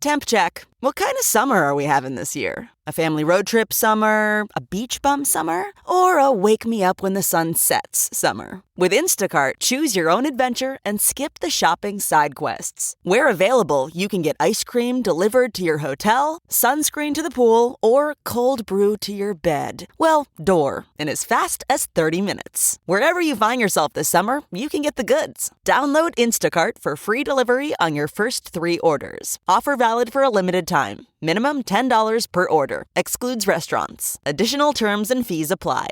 Temp check. What kind of summer are we having this year? A family road trip summer? A beach bum summer? Or a wake me up when the sun sets summer? With Instacart, choose your own adventure and skip the shopping side quests. Where available, you can get ice cream delivered to your hotel, sunscreen to the pool, or cold brew to your bed. Well, door, in as fast as 30 minutes. Wherever you find yourself this summer, you can get the goods. Download Instacart for free delivery on your first 3 orders. Offer valid for a limited time. Minimum $10 per order. Excludes restaurants. Additional terms and fees apply.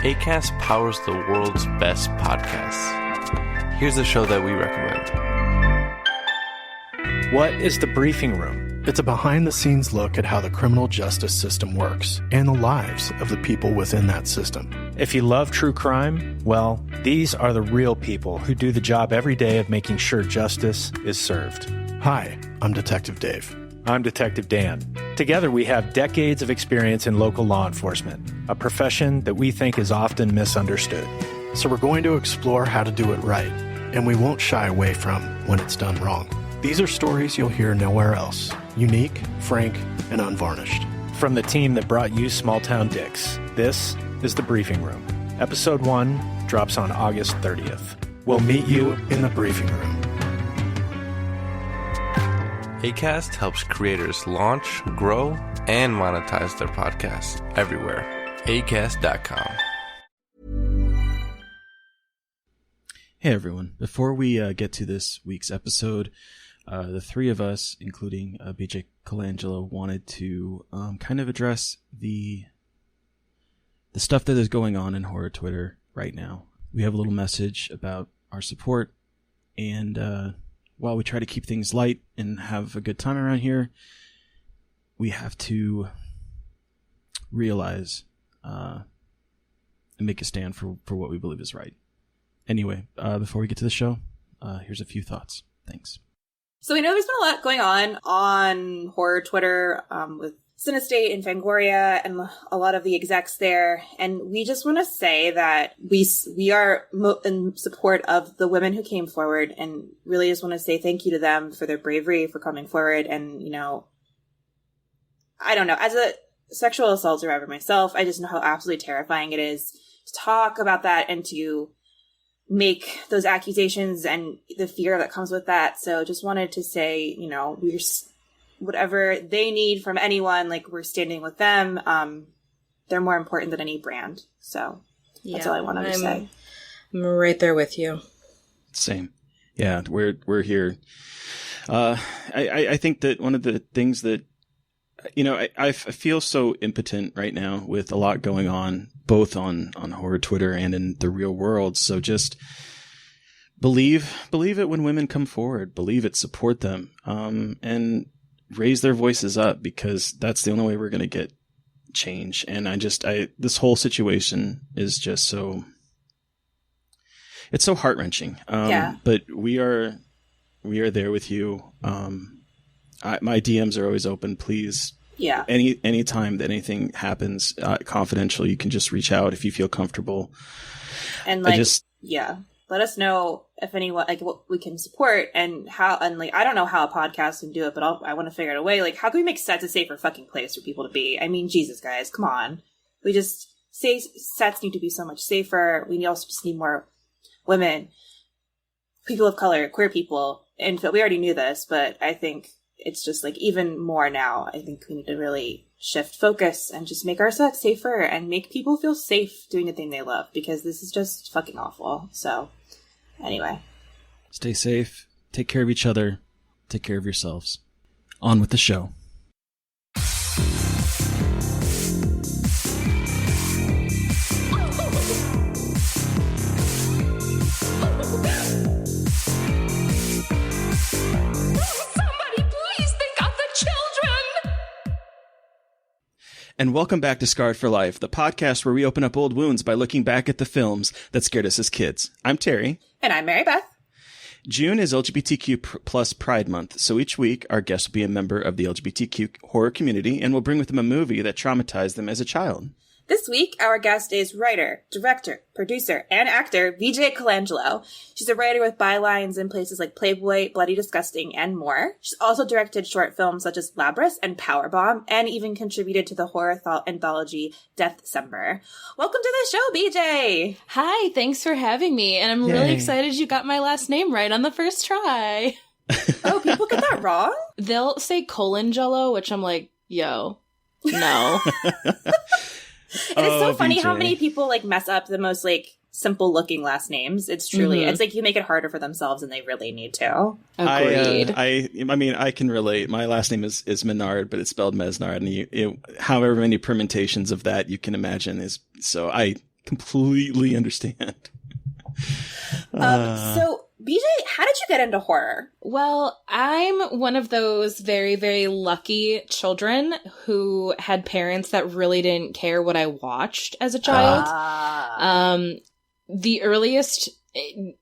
Acast powers the world's best podcasts. Here's a show that we recommend. What is The Briefing Room? It's a behind-the-scenes look at how the criminal justice system works and the lives of the people within that system. If you love true crime, well, these are the real people who do the job every day of making sure justice is served. Hi, I'm Detective Dave. I'm Detective Dan. Together we have decades of experience in local law enforcement, a profession that we think is often misunderstood. So we're going to explore how to do it right, and we won't shy away from when it's done wrong. These are stories you'll hear nowhere else. Unique, frank, and unvarnished. From the team that brought you Small Town Dicks, this is The Briefing Room. Episode 1 drops on August 30th. We'll meet you in the briefing room. Acast helps creators launch, grow, and monetize their podcasts everywhere. Acast.com. Hey everyone, before we get to this week's episode, the three of us, including BJ Colangelo, wanted to kind of address the stuff that is going on in horror Twitter right now. We have a little message about our support, and while we try to keep things light and have a good time around here, we have to realize and make a stand for what we believe is right. Anyway, before we get to the show, here's a few thoughts. Thanks. So we know there's been a lot going on horror Twitter with Cinestate and Fangoria and a lot of the execs there. And we just want to say that we are in support of the women who came forward, and really just want to say thank you to them for their bravery, for coming forward. And, you know, I don't know, as a sexual assault survivor myself, I just know how absolutely terrifying it is to talk about that and to make those accusations and the fear that comes with that. So just wanted to say, you know, we're whatever they need from anyone, like, we're standing with them. They're more important than any brand. So that's all I wanted to say. I'm right there with you. Same. Yeah, we're here. I think that one of the things that, you know, I feel so impotent right now with a lot going on, both on horror Twitter and in the real world. So just believe it when women come forward. Believe it, support them, and raise their voices up, because that's the only way we're going to get change. And this whole situation is just so, it's so heart-wrenching. But we are there with you. My DMs are always open. Please. Yeah. Any time that anything happens, confidential, you can just reach out if you feel comfortable. And let us know if anyone, like, what we can support and how, and like, I don't know how a podcast can do it, but I want to figure out a way. Like, how can we make sets a safer fucking place for people to be? I mean, Jesus, guys, come on. We just say sets need to be so much safer. We also just need more women, people of color, queer people. And we already knew this, but I think it's just like even more now. I think we need to really shift focus and just make our sets safer and make people feel safe doing the thing they love, because this is just fucking awful. So anyway, stay safe, take care of each other, take care of yourselves. On with the show. And welcome back to Scarred for Life, the podcast where we open up old wounds by looking back at the films that scared us as kids. I'm Terry. And I'm Mary Beth. June is LGBTQ plus Pride Month, so each week our guest will be a member of the LGBTQ horror community and will bring with them a movie that traumatized them as a child. This week, our guest is writer, director, producer, and actor VJ Colangelo. She's a writer with bylines in places like Playboy, Bloody Disgusting, and more. She's also directed short films such as Labrys and Powerbomb, and even contributed to the horror anthology Death December. Welcome to the show, BJ! Hi, thanks for having me, and I'm really excited you got my last name right on the first try. Oh, people get that wrong? They'll say Colangelo, which I'm like, yo, no. It is so funny VJ. how many people like mess up the most like simple looking last names. It's truly, it's like you make it harder for themselves and they really need to. Agreed. I mean, I can relate. My last name is Menard, but it's spelled Mesnard, and however many permutations of that you can imagine is. So I completely understand. So, BJ, how did you get into horror? Well, I'm one of those very, very lucky children who had parents that really didn't care what I watched as a child. The earliest,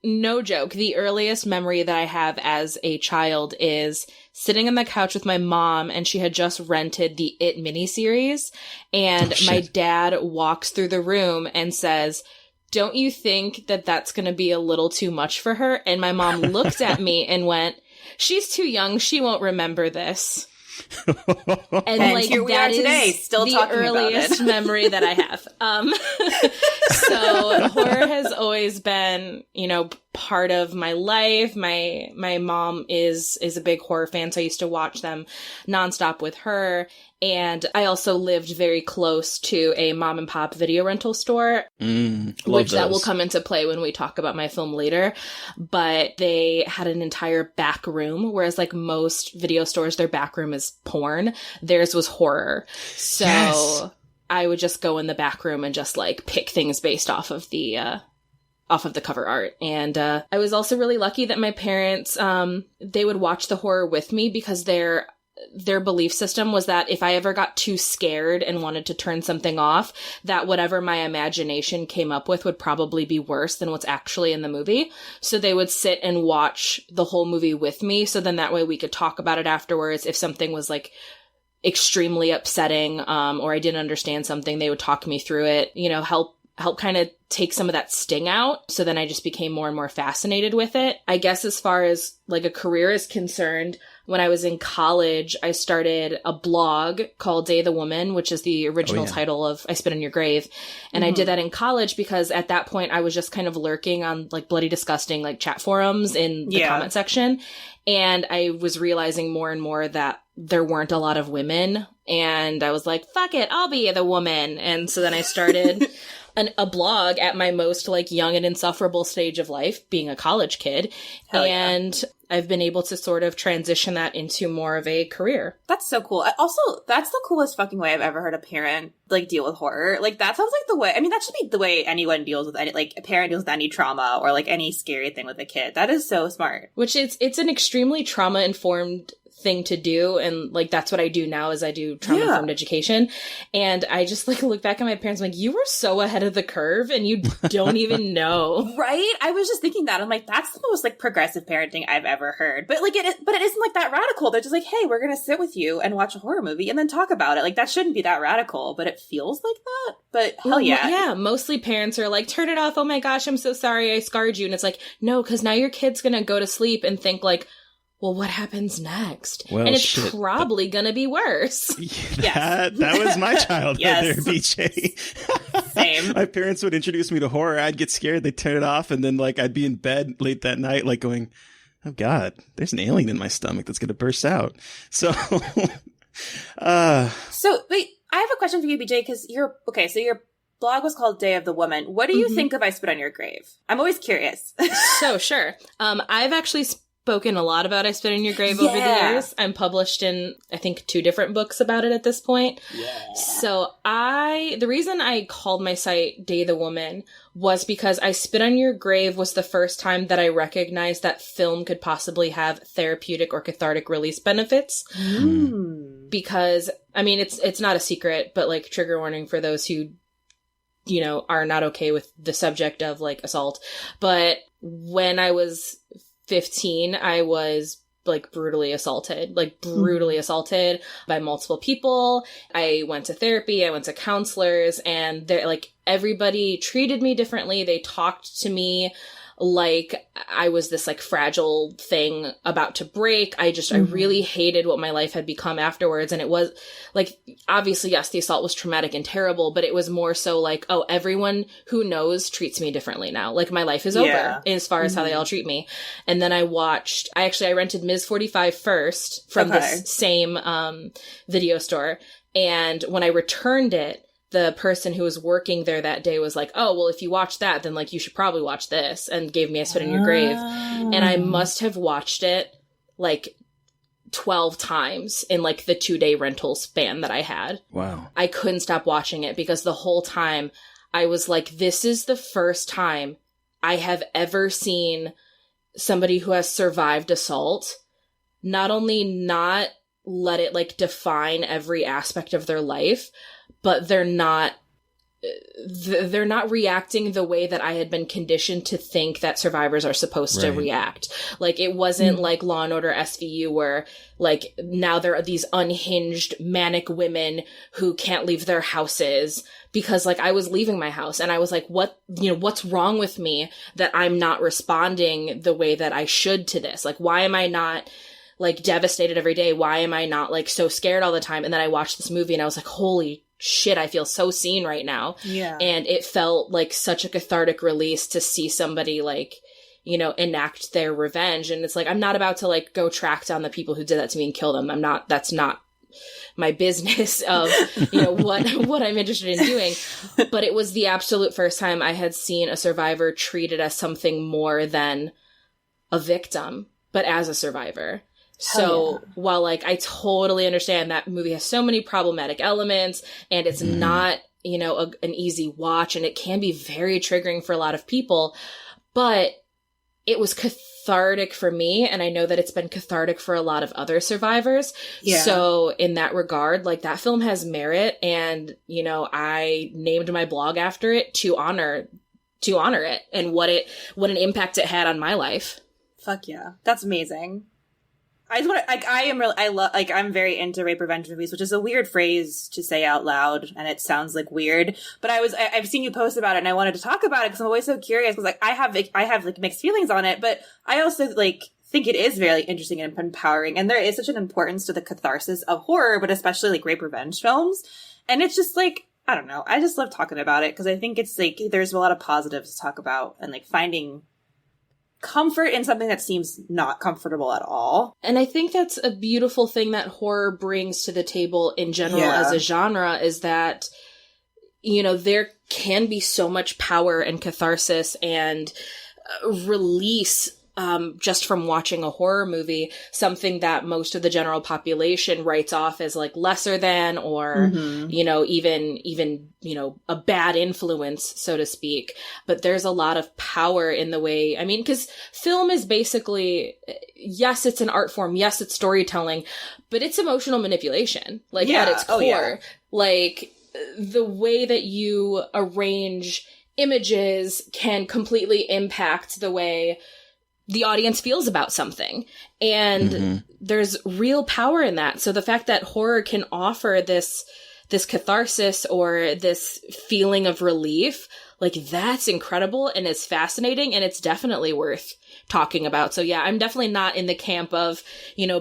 no joke, the earliest memory that I have as a child is sitting on the couch with my mom, and she had just rented the It miniseries, and my dad walks through the room and says, "Don't you think that that's going to be a little too much for her?" And my mom looked at me and went, "She's too young. She won't remember this." And like, here we that are today, is still the talking earliest about it. memory that I have. So horror has always been, you know, part of my life. My mom is a big horror fan, so I used to watch them nonstop with her. And I also lived very close to a mom and pop video rental store, which that will come into play when we talk about my film later. But they had an entire back room, whereas like most video stores, their back room is porn. Theirs was horror. So I would just go in the back room and just like pick things based off of the cover art. And I was also really lucky that my parents, they would watch the horror with me because their belief system was that if I ever got too scared and wanted to turn something off, that whatever my imagination came up with would probably be worse than what's actually in the movie. So they would sit and watch the whole movie with me. So then that way we could talk about it afterwards. If something was like extremely upsetting, or I didn't understand something, they would talk me through it, you know, help kind of take some of that sting out. So then I just became more and more fascinated with it. I guess as far as like a career is concerned, when I was in college, I started a blog called Day of the Woman, which is the original title of I Spit on Your Grave. And I did that in college because at that point I was just kind of lurking on like Bloody Disgusting, like chat forums in the comment section. And I was realizing more and more that there weren't a lot of women. And I was like, fuck it, I'll be the woman. And so then I started a blog at my most like young and insufferable stage of life, being a college kid. And I've been able to sort of transition that into more of a career. That's so cool. Also, that's the coolest fucking way I've ever heard a parent like deal with horror. Like that sounds like the way, I mean, that should be the way anyone deals with any, like a parent deals with any trauma or like any scary thing with a kid. That is so smart. Which it's an extremely trauma informed thing to do, and like that's what I do now is I do trauma-informed education. And I just like look back at my parents, I'm like, you were so ahead of the curve and you don't even know. Right? I was just thinking that. I'm like, that's the most like progressive parenting I've ever heard. But like it isn't like that radical. They're just like, hey, we're gonna sit with you and watch a horror movie and then talk about it. Like that shouldn't be that radical, but it feels like that. But hell yeah. Yeah, mostly parents are like, turn it off, oh my gosh, I'm so sorry I scarred you. And it's like, no, because now your kid's gonna go to sleep and think like, well, what happens next? Well, and it's probably going to be worse. That was my childhood there, BJ. Same. My parents would introduce me to horror. I'd get scared. They'd turn it off. And then like I'd be in bed late that night, like going, oh God, there's an alien in my stomach that's going to burst out. So, So wait, I have a question for you, BJ, because so your blog was called Day of the Woman. What do you think of I Spit on Your Grave? I'm always curious. So sure. I've actually spoken a lot about I Spit in Your Grave over the years. I'm published in, I think, 2 different books about it at this point. Yeah. So the reason I called my site Day the Woman was because I Spit on Your Grave was the first time that I recognized that film could possibly have therapeutic or cathartic release benefits. Because, I mean, it's not a secret, but like trigger warning for those who, you know, are not okay with the subject of like assault. But when I was 15, I was brutally assaulted by multiple people. I went to therapy, I went to counselors, and they're like, everybody treated me differently. They talked to me like I was this like fragile thing about to break. I really hated what my life had become afterwards. And it was like, obviously, yes, the assault was traumatic and terrible, but it was more so like, oh, everyone who knows treats me differently now. Like my life is over as far as how they all treat me. And then I rented Ms. 45 first from this same video store. And when I returned it, the person who was working there that day was like, oh, well, if you watch that, then like you should probably watch this, and gave me a Spit in Your Grave. And I must have watched it like 12 times in like the 2-day rental span that I had. Wow. I couldn't stop watching it because the whole time I was like, this is the first time I have ever seen somebody who has survived assault not only not let it like define every aspect of their life, but they're not reacting the way that I had been conditioned to think that survivors are supposed to react. Like, it wasn't like Law and Order SVU where, like, now there are these unhinged, manic women who can't leave their houses because, like, I was leaving my house and I was like, what's wrong with me that I'm not responding the way that I should to this? Like, why am I not, like, devastated every day? Why am I not, like, so scared all the time? And then I watched this movie and I was like, holy shit, I feel so seen right now. Yeah. And it felt like such a cathartic release to see somebody like, enact their revenge. And it's like, I'm not about to like go track down the people who did that to me and kill them. That's not my business of, what I'm interested in doing. But it was the absolute first time I had seen a survivor treated as something more than a victim, but as a survivor. So while like I totally understand that movie has so many problematic elements and it's not, an easy watch and it can be very triggering for a lot of people, but it was cathartic for me. And I know that it's been cathartic for a lot of other survivors. Yeah. So in that regard, like that film has merit. And, I named my blog after it to honor it and what an impact it had on my life. Fuck yeah. That's amazing. I just want to, I'm very into rape revenge movies, which is a weird phrase to say out loud, and it sounds like weird, but I've seen you post about it and I wanted to talk about it because I'm always so curious because like I have like mixed feelings on it, but I also like think it is very interesting and empowering, and there is such an importance to the catharsis of horror, but especially like rape revenge films. And it's just like, I don't know, I just love talking about it because I think it's like there's a lot of positives to talk about and like finding comfort in something that seems not comfortable at all. And I think that's a beautiful thing that horror brings to the table in general as a genre is that, there can be so much power and catharsis and release just from watching a horror movie, something that most of the general population writes off as like lesser than or, even a bad influence, so to speak. But there's a lot of power in the way, because film is basically, yes, it's an art form. Yes, it's storytelling, but it's emotional manipulation, like at its core. Like the way that you arrange images can completely impact the way the audience feels about something. And there's real power in that. So the fact that horror can offer this catharsis or this feeling of relief, like that's incredible and it's fascinating and it's definitely worth talking about. So yeah, I'm definitely not in the camp of,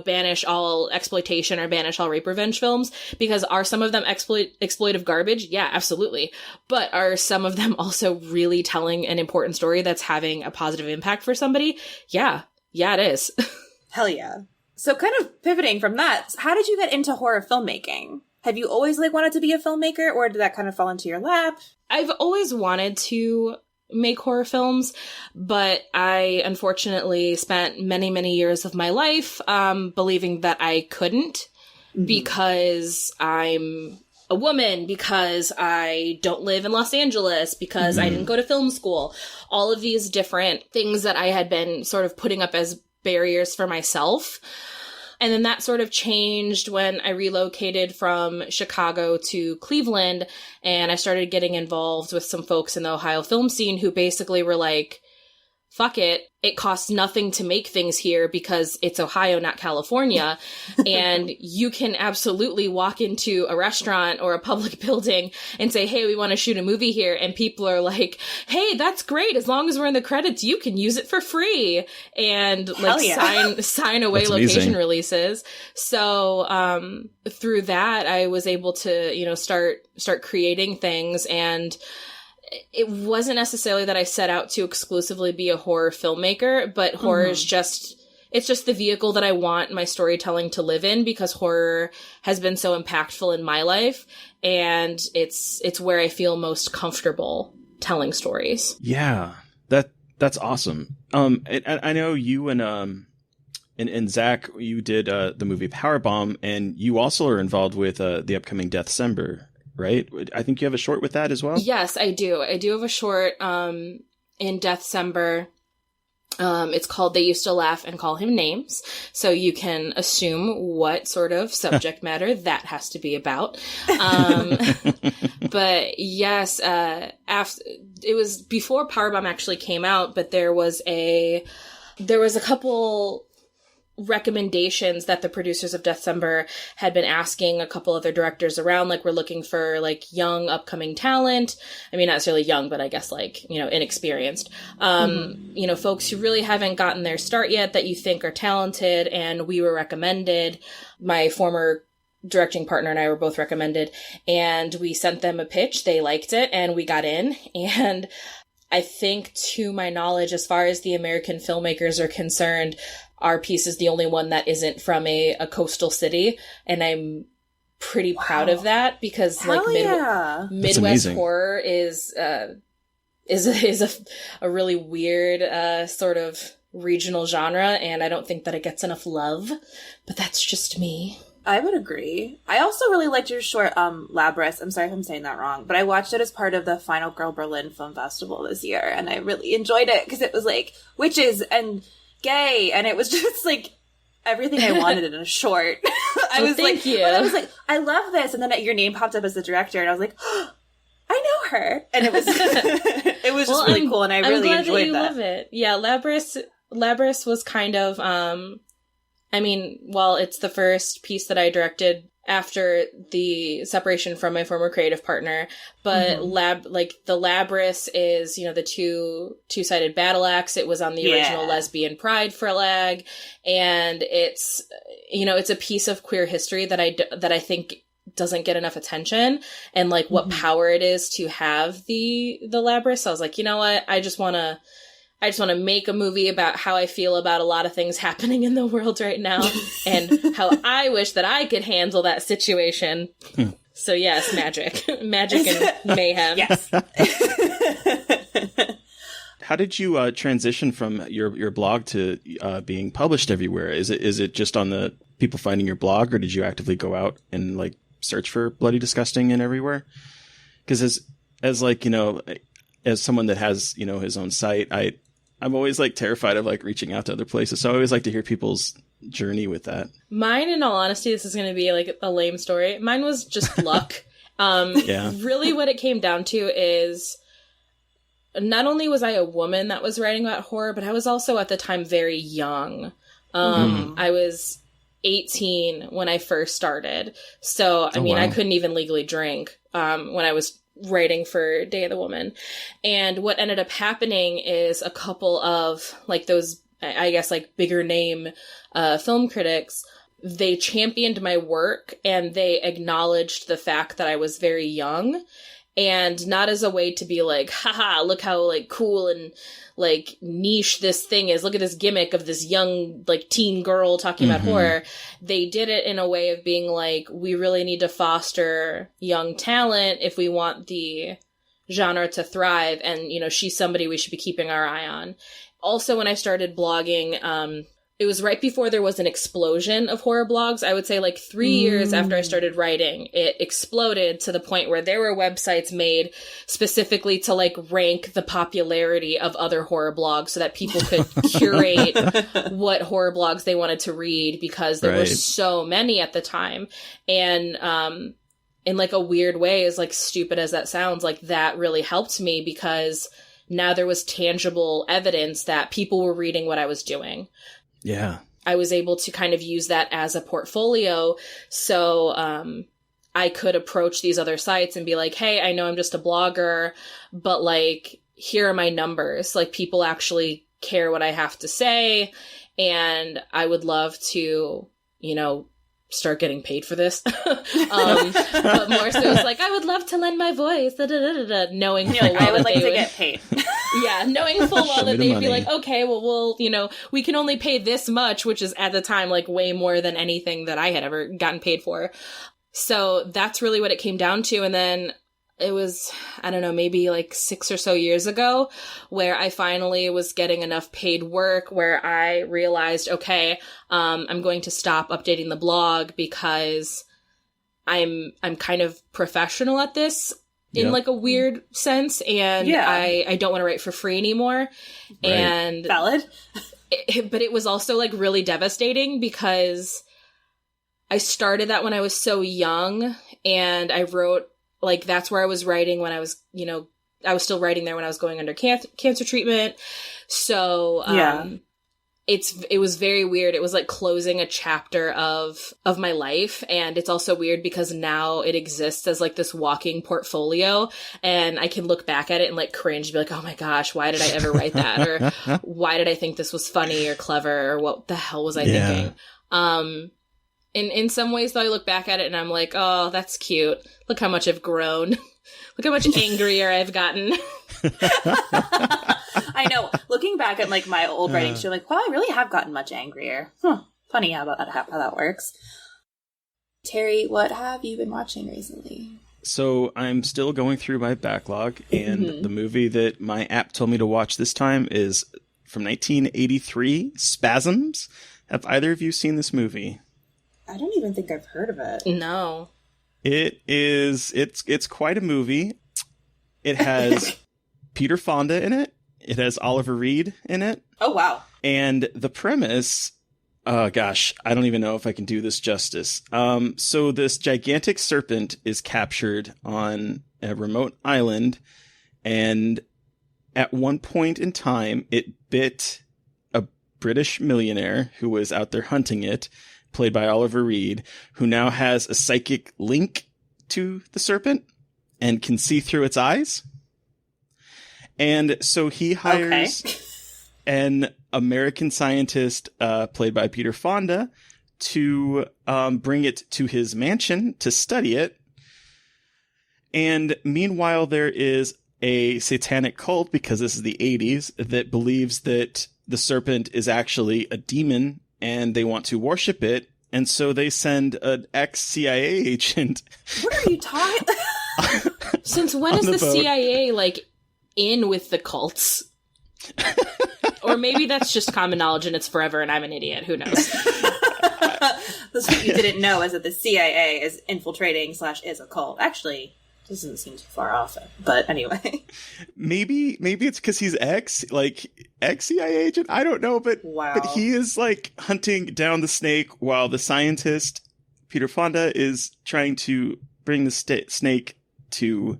banish all exploitation or banish all rape revenge films, because are some of them exploitive garbage? Yeah, absolutely. But are some of them also really telling an important story that's having a positive impact for somebody? Yeah, it is. Hell yeah. So kind of pivoting from that, how did you get into horror filmmaking? Have you always wanted to be a filmmaker, or did that kind of fall into your lap? I've always wanted to make horror films, but I unfortunately spent many, many years of my life believing that I couldn't because I'm a woman, because I don't live in Los Angeles, because I didn't go to film school. All of these different things that I had been sort of putting up as barriers for myself. And then that sort of changed when I relocated from Chicago to Cleveland, and I started getting involved with some folks in the Ohio film scene who basically were like, fuck it. It costs nothing to make things here because it's Ohio, not California. And you can absolutely walk into a restaurant or a public building and say, hey, we want to shoot a movie here. And people are like, hey, that's great. As long as we're in the credits, you can use it for free. And like sign away That's location amazing. releases. So through that, I was able to, you know, start creating things. And it wasn't necessarily that I set out to exclusively be a horror filmmaker, but horror is it's just the vehicle that I want my storytelling to live in, because horror has been so impactful in my life, and it's where I feel most comfortable telling stories. Yeah, that's awesome. And I know you and Zach, you did the movie Powerbomb, and you also are involved with the upcoming Deathcember, right? I think you have a short with that as well. Yes, I do. I do have a short in Deathcember. It's called They Used to Laugh and Call Him Names. So you can assume what sort of subject matter that has to be about. But yes, it was before Powerbomb actually came out, but there was a couple recommendations that the producers of Deathcember had been asking a couple other directors around, like, we're looking for like young upcoming talent. I mean, not necessarily young, but I guess like, you know, inexperienced, you know, folks who really haven't gotten their start yet that you think are talented. And we were recommended. My former directing partner and I were both recommended, and we sent them a pitch. They liked it and we got in. And I think, to my knowledge, as far as the American filmmakers are concerned, our piece is the only one that isn't from a coastal city. And I'm pretty proud of that, because Midwest horror is a really weird sort of regional genre. And I don't think that it gets enough love, but that's just me. I would agree. I also really liked your short, Labris. I'm sorry if I'm saying that wrong, but I watched it as part of the Final Girl Berlin Film Festival this year, and I really enjoyed it because it was like witches and gay, and it was just like everything I wanted in a short. I was like, I love this, and then your name popped up as the director, and I was like, oh, I know her, and it was it was just really cool, and I really enjoyed that. Love it. Yeah, Labris was kind of I mean, well, it's the first piece that I directed after the separation from my former creative partner, but the Labris is, you know, the two-sided battle axe. It was on the original Lesbian Pride flag, and it's, you know, it's a piece of queer history that I think doesn't get enough attention, and like what power it is to have the Labris. So I was like, you know what, I just want to make a movie about how I feel about a lot of things happening in the world right now and how I wish that I could handle that situation. So yes, magic and mayhem. Yes. How did you transition from your blog to being published everywhere? Is it just on the people finding your blog, or did you actively go out and like search for Bloody Disgusting and everywhere? Because as like, you know, as someone that has, you know, his own site, I'm always like terrified of like reaching out to other places. So I always like to hear people's journey with that. Mine, in all honesty, this is going to be like a lame story. Mine was just luck. Really what it came down to is not only was I a woman that was writing about horror, but I was also at the time very young. I was 18 when I first started. So, I mean, wow. I couldn't even legally drink when I was writing for Day of the Woman. And what ended up happening is a couple of like those, I guess, like bigger name film critics, they championed my work and they acknowledged the fact that I was very young, and not as a way to be like, haha, look how like cool and like niche this thing is. Look at this gimmick of this young like teen girl talking about horror. They did it in a way of being like, we really need to foster young talent if we want the genre to thrive. And, you know, she's somebody we should be keeping our eye on. Also, when I started blogging, it was right before there was an explosion of horror blogs. I would say like 3 years after I started writing, it exploded to the point where there were websites made specifically to like rank the popularity of other horror blogs so that people could curate what horror blogs they wanted to read, because there were so many at the time. And in like a weird way, as like stupid as that sounds, like that really helped me, because now there was tangible evidence that people were reading what I was doing. Yeah. I was able to kind of use that as a portfolio. So, I could approach these other sites and be like, hey, I know I'm just a blogger, but like, here are my numbers. Like, people actually care what I have to say. And I would love to, you know, start getting paid for this. But more so it's like, I would love to lend my voice, knowing full well I would that like they to would get paid. Yeah, knowing full well Show me that the they'd be money. like, okay, well, we'll, you know, we can only pay this much, which is at the time like way more than anything that I had ever gotten paid for. So that's really what it came down to. And then it was, I don't know, maybe like 6 or so years ago where I finally was getting enough paid work where I realized, okay, I'm going to stop updating the blog because I'm kind of professional at this in like a weird sense. And I don't want to write for free anymore. Right. And Valid. but it was also like really devastating because I started that when I was so young, and I wrote, like, that's where I was writing when I was, you know, I was still writing there when I was going under cancer treatment. So, it was very weird. It was like closing a chapter of my life. And it's also weird because now it exists as like this walking portfolio, and I can look back at it and like cringe and be like, oh my gosh, why did I ever write that? Or why did I think this was funny or clever? Or what the hell was I thinking? In some ways, though, I look back at it and I'm like, oh, that's cute. Look how much I've grown. Look how much angrier I've gotten. I know. Looking back at like my old writings, you're like, well, I really have gotten much angrier. Funny how that works. Terry, what have you been watching recently? So I'm still going through my backlog, and the movie that my app told me to watch this time is from 1983, Spasms. Have either of you seen this movie? I don't even think I've heard of it. No. It's quite a movie. It has Peter Fonda in it. It has Oliver Reed in it. Oh, wow. And the premise, oh gosh, I don't even know if I can do this justice. So this gigantic serpent is captured on a remote island, and at one point in time, it bit a British millionaire who was out there hunting it, played by Oliver Reed, who now has a psychic link to the serpent and can see through its eyes. And so he hires an American scientist, played by Peter Fonda, to bring it to his mansion to study it. And meanwhile, there is a satanic cult, because this is the 80s, that believes that the serpent is actually a demon and they want to worship it. And so they send an ex-CIA agent. What are you talking? Since when is the CIA like in with the cults? Or maybe that's just common knowledge and it's forever and I'm an idiot. Who knows? That's what you didn't know, is that the CIA is infiltrating / is a cult. Actually, doesn't seem too far off. But anyway. Maybe it's because he's ex-CIA agent. I don't know, but he is like hunting down the snake while the scientist, Peter Fonda, is trying to bring the snake to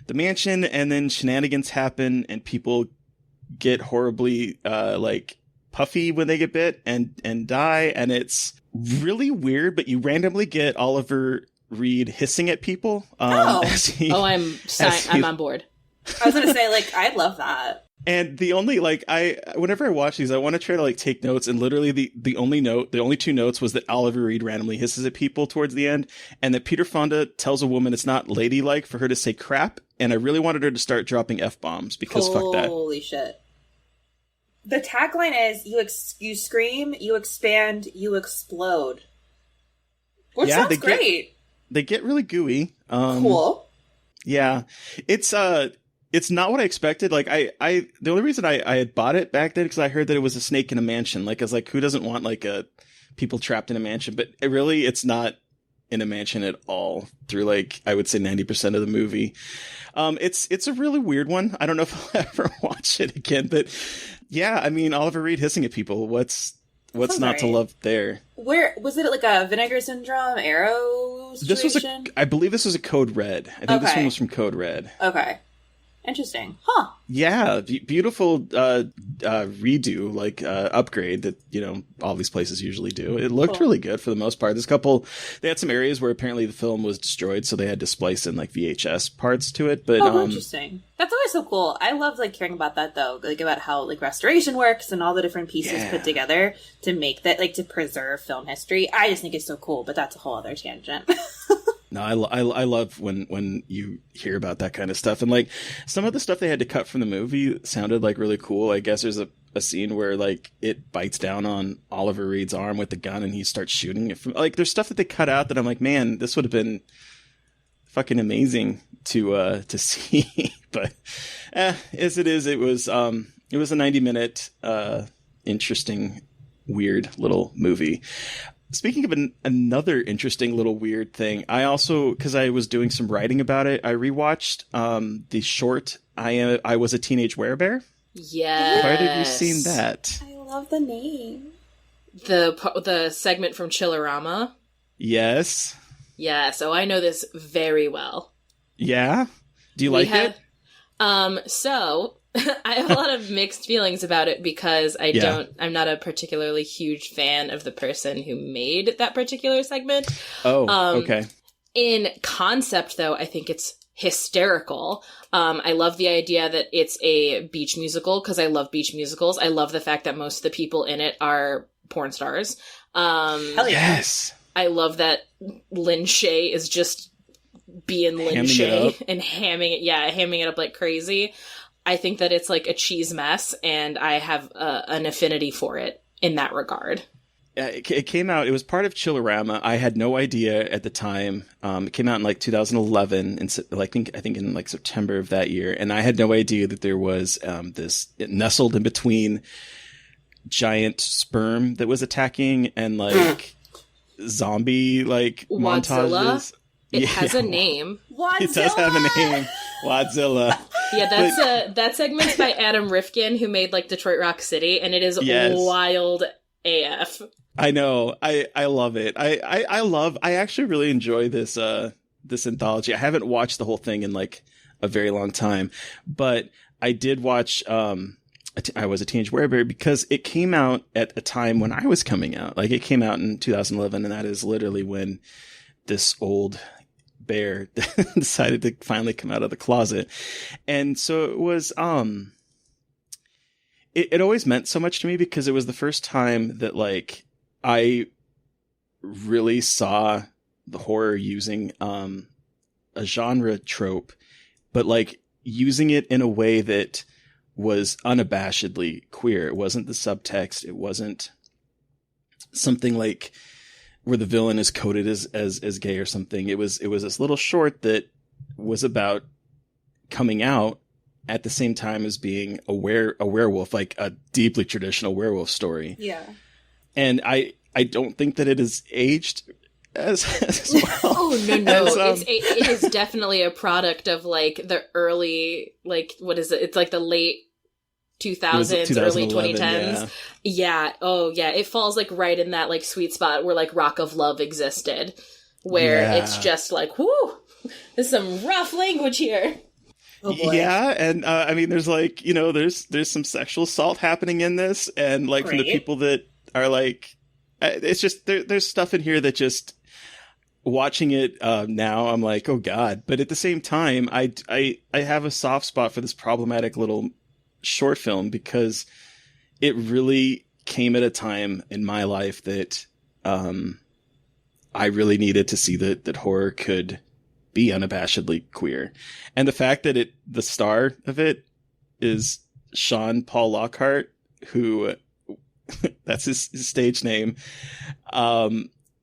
the mansion, and then shenanigans happen and people get horribly like puffy when they get bit and die, and it's really weird, but you randomly get Oliver Reed hissing at people. I'm on board. I was gonna say, like, I love that. And the only, like, whenever I watch these, I want to try to like take notes, and literally the only two notes was that Oliver Reed randomly hisses at people towards the end, and that Peter Fonda tells a woman it's not ladylike for her to say crap, and I really wanted her to start dropping F-bombs, because fuck that. Holy shit. The tagline is, you scream, you expand, you explode. Which sounds great. They get really gooey. Cool. Yeah. It's not what I expected. Like, the only reason I had bought it back then, because I heard that it was a snake in a mansion. Like, I was like, who doesn't want like people trapped in a mansion? But it's not in a mansion at all through, like, I would say 90% of the movie. It's a really weird one. I don't know if I'll ever watch it again, but yeah, I mean, Oliver Reed hissing at people. What's not to love there? Where was it? Like a Vinegar Syndrome, Arrow situation? I believe this was a Code Red. I think this one was from Code Red. Okay. Interesting. Huh. Yeah, beautiful redo, like upgrade that, you know, all these places usually do. It looked really good for the most part. They had some areas where apparently the film was destroyed, so they had to splice in like VHS parts to it. But interesting. That's always so cool. I love like hearing about that though, like about how like restoration works and all the different pieces put together to make that, like to preserve film history. I just think it's so cool, but that's a whole other tangent. No, I love when you hear about that kind of stuff. And like some of the stuff they had to cut from the movie sounded like really cool. I guess there's a scene where like it bites down on Oliver Reed's arm with the gun and he starts shooting it from, like, there's stuff that they cut out that I'm like, man, this would have been fucking amazing to see. But as it is, it was a 90-minute interesting, weird little movie. Speaking of another interesting little weird thing, I also, because I was doing some writing about it, I rewatched the short I Was a Teenage Werebear. Yes. Where have you seen that? I love the name. The segment from Chillerama. Yes. Yeah, so I know this very well. Yeah? Do you like it? So I have a lot of mixed feelings about it because I'm not a particularly huge fan of the person who made that particular segment. Oh, okay. In concept, though, I think it's hysterical. I love the idea that it's a beach musical because I love beach musicals. I love the fact that most of the people in it are porn stars. Hell yeah. Yes. I love that Lin Shaye is just being Lin Shaye and hamming it up like crazy. I think that it's like a cheese mess, and I have an affinity for it in that regard. It came out, it was part of Chillerama. I had no idea at the time. It came out in like 2011, and I think in like September of that year. And I had no idea that there was this nestled in between giant sperm that was attacking and like zombie like montages. It has a name. Wadzilla! It does have a name. Wadzilla. Yeah, that segment's by Adam Rifkin, who made like Detroit Rock City, and it is wild AF. I know. I love it. I actually really enjoy this this anthology. I haven't watched the whole thing in like a very long time, but I did watch I Was a Teenage Werebear because it came out at a time when I was coming out. Like it came out in 2011, and that is literally when this old bear decided to finally come out of the closet. And so it was it always meant so much to me because it was the first time that like I really saw the horror using a genre trope, but like using it in a way that was unabashedly queer. It wasn't the subtext. It wasn't something like where the villain is coded as gay or something. It was this little short that was about coming out at the same time as being a werewolf, like a deeply traditional werewolf story. Yeah. And I don't think that it is aged as well. Oh, no. It is definitely a product of like the early, like, what is it? It's like the late 2000s, early 2010s. Yeah. Oh, yeah. It falls like right in that like sweet spot where like Rock of Love existed, where it's just like, whoo, there's some rough language here. Oh boy. Yeah, and I mean, there's like, you know, there's some sexual assault happening in this, and like from the people that are like, it's just there's stuff in here that just watching it now, I'm like, oh god. But at the same time, I have a soft spot for this problematic little short film because it really came at a time in my life that I really needed to see that horror could be unabashedly queer. And the fact that the star of it is Sean Paul Lockhart, who that's his stage name,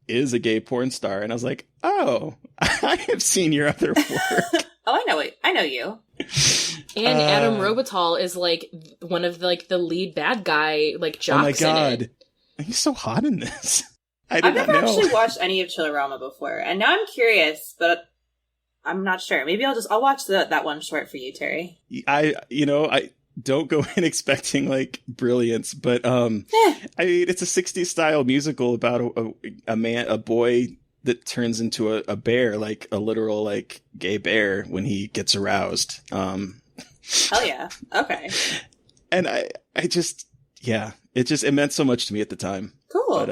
is a gay porn star. And I was like, oh, I have seen your other work. Oh, I know you. And Adam Robital is like one of like the lead bad guy, like jocks. Oh my god, in it. He's so hot in this. I've never actually watched any of Chillerama before, and now I'm curious, but I'm not sure. Maybe I'll watch that one short for you, Terry. I don't go in expecting like brilliance, but I mean, it's a 60s style musical about a boy that turns into a bear, like a literal like gay bear when he gets aroused. Hell yeah. Okay. And I just, it meant so much to me at the time. Cool.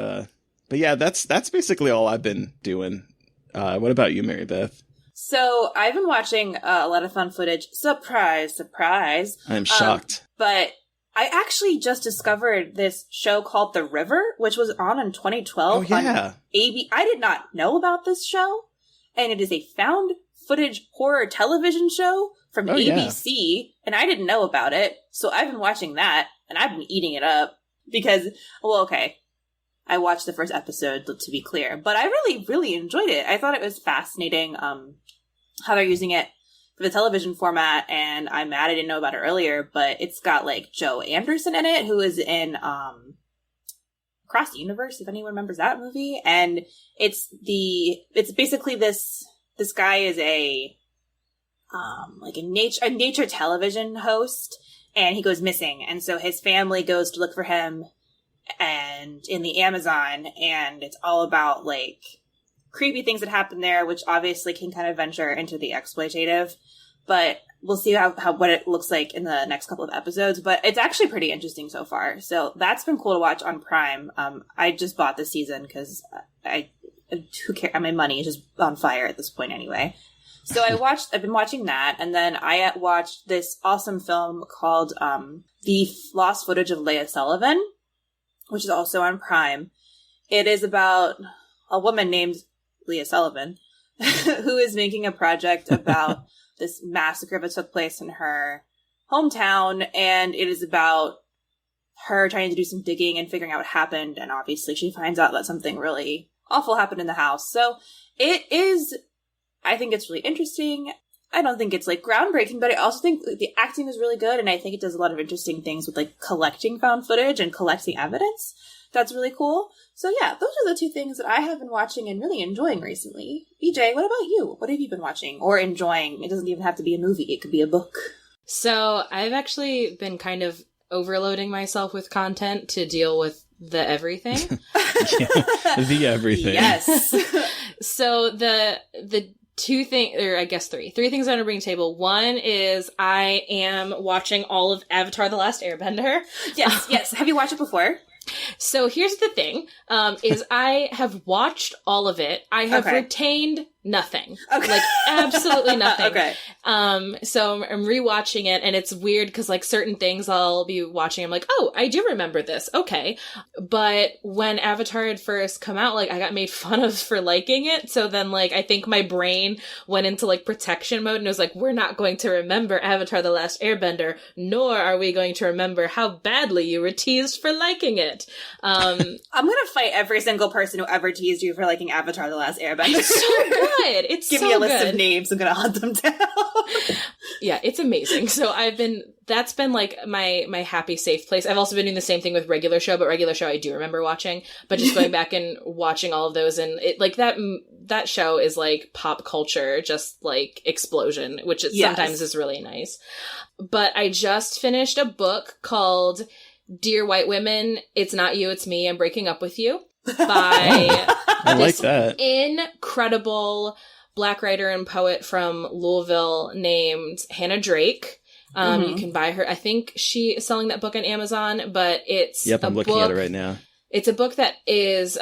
But yeah, that's basically all I've been doing. What about you, Mary Beth? So I've been watching a lot of fun footage. Surprise, surprise. I'm shocked. But I actually just discovered this show called The River, which was on in 2012 on AB. I did not know about this show, and it is a found footage horror television show from ABC, and I didn't know about it. So I've been watching that, and I've been eating it up because, well, okay, I watched the first episode, to be clear, but I really, really enjoyed it. I thought it was fascinating how they're using it for the television format, and I'm mad I didn't know about it earlier, but it's got, like, Joe Anderson in it, who is in Across the Universe, if anyone remembers that movie, and it's basically this guy is a nature television host, and he goes missing, and so his family goes to look for him and in the Amazon, and it's all about like creepy things that happen there, which obviously can kind of venture into the exploitative, but we'll see how what it looks like in the next couple of episodes. But it's actually pretty interesting so far, so that's been cool to watch on Prime. I just bought this season because who cares? My money is just on fire at this point anyway. So I've been watching that, and then I watched this awesome film called The Lost Footage of Leah Sullivan, which is also on Prime. It is about a woman named Leah Sullivan who is making a project about this massacre that took place in her hometown, and it is about her trying to do some digging and figuring out what happened, and obviously she finds out that something really awful happened in the house. So I think it's really interesting. I don't think it's like groundbreaking, but I also think the acting is really good, and I think it does a lot of interesting things with like collecting found footage and collecting evidence. That's really cool. So yeah, those are the two things that I have been watching and really enjoying recently. BJ, what about you? What have you been watching or enjoying? It doesn't even have to be a movie. It could be a book. So I've actually been kind of overloading myself with content to deal with the everything. The everything. Yes. So the two things, or I guess three things I'm going to bring to the table. One is I am watching all of Avatar: The Last Airbender. Yes. Have you watched it before? So here's the thing, is I have watched all of it. I have retained nothing. Okay. Like, absolutely nothing. Okay. So I'm rewatching it, and it's weird because, like, certain things I'll be watching, I'm like, oh, I do remember this. Okay. But when Avatar had first come out, like, I got made fun of for liking it. So then, like, I think my brain went into, like, protection mode and was like, we're not going to remember Avatar: The Last Airbender, nor are we going to remember how badly you were teased for liking it. I'm going to fight every single person who ever teased you for liking Avatar: The Last Airbender. It's so good. It's Give so me a list good. of names. I'm going to hunt them down. Yeah, it's amazing. So that's been like my happy, safe place. I've also been doing the same thing with Regular Show, but Regular Show I do remember watching, but just going back and watching all of those, and it like that show is like pop culture, just like explosion, which sometimes is really nice. But I just finished a book called Dear White Women, It's Not You, It's Me, I'm Breaking Up With You by I like that. Incredible Black writer and poet from Louisville named Hannah Drake. You can buy her. I think she is selling that book on Amazon, but it's I'm looking at it right now. It's a book that is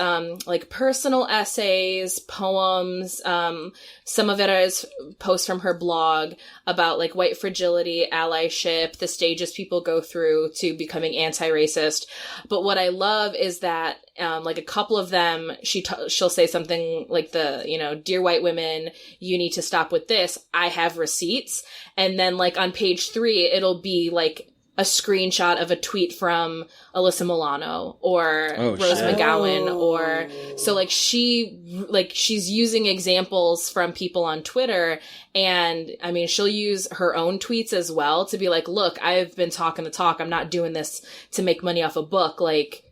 like personal essays, poems. Some of it is posts from her blog about like white fragility, allyship, the stages people go through to becoming anti-racist. But what I love is that like a couple of them, she'll say something like dear white women, you need to stop with this. I have receipts. And then like on page 3, it'll be like a screenshot of a tweet from Alyssa Milano or Rose McGowan, or so like she's using examples from people on Twitter, and I mean she'll use her own tweets as well to be like, look, I've been talking the talk. I'm not doing this to make money off a book. Like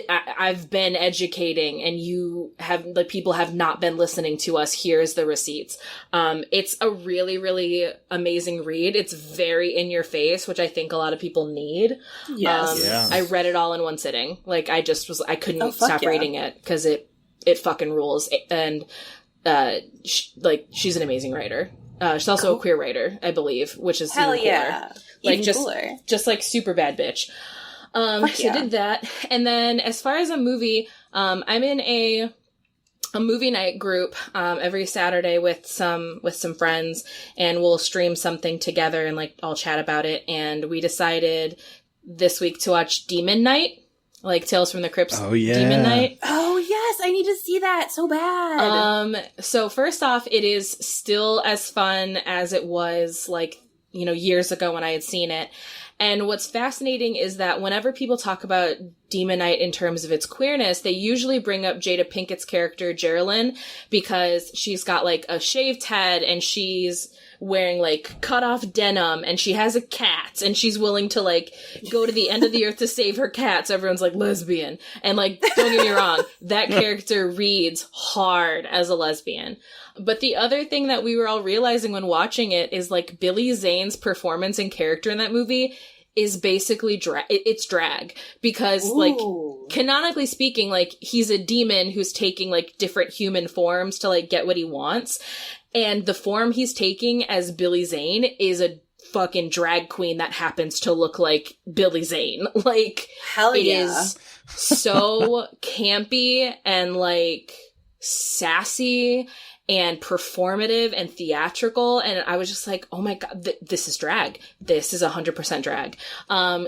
I've been educating, and people have not been listening to us. Here's the receipts. It's a really, really amazing read. It's very in your face, which I think a lot of people need. Yes. I read it all in one sitting. Like I couldn't stop reading it because it fucking rules. And, she's an amazing writer. She's also a queer writer, I believe, which is Hell even yeah. cooler. Like, Even cooler. just like super bad bitch. So did that. And then as far as a movie, I'm in a movie night group every Saturday with some friends, and we'll stream something together and like all chat about it. And we decided this week to watch Demon Night, like Tales from the Crypt's Demon Night. Oh yes, I need to see that so bad. So first off, it is still as fun as it was like, you know, years ago when I had seen it. And what's fascinating is that whenever people talk about Demon Knight in terms of its queerness, they usually bring up Jada Pinkett's character, Geraldine, because she's got like a shaved head and she's wearing like cut off denim and she has a cat and she's willing to like go to the end of the earth to save her cat. So everyone's like lesbian. And like, don't get me wrong, that character reads hard as a lesbian. But the other thing that we were all realizing when watching it is like Billy Zane's performance and character in that movie is basically it's drag, because like canonically speaking, like he's a demon who's taking like different human forms to like get what he wants. And the form he's taking as Billy Zane is a fucking drag queen that happens to look like Billy Zane. Like, hell yeah. It is so campy and like sassy and performative and theatrical. And I was just like, oh my God, this is drag. This is 100% drag.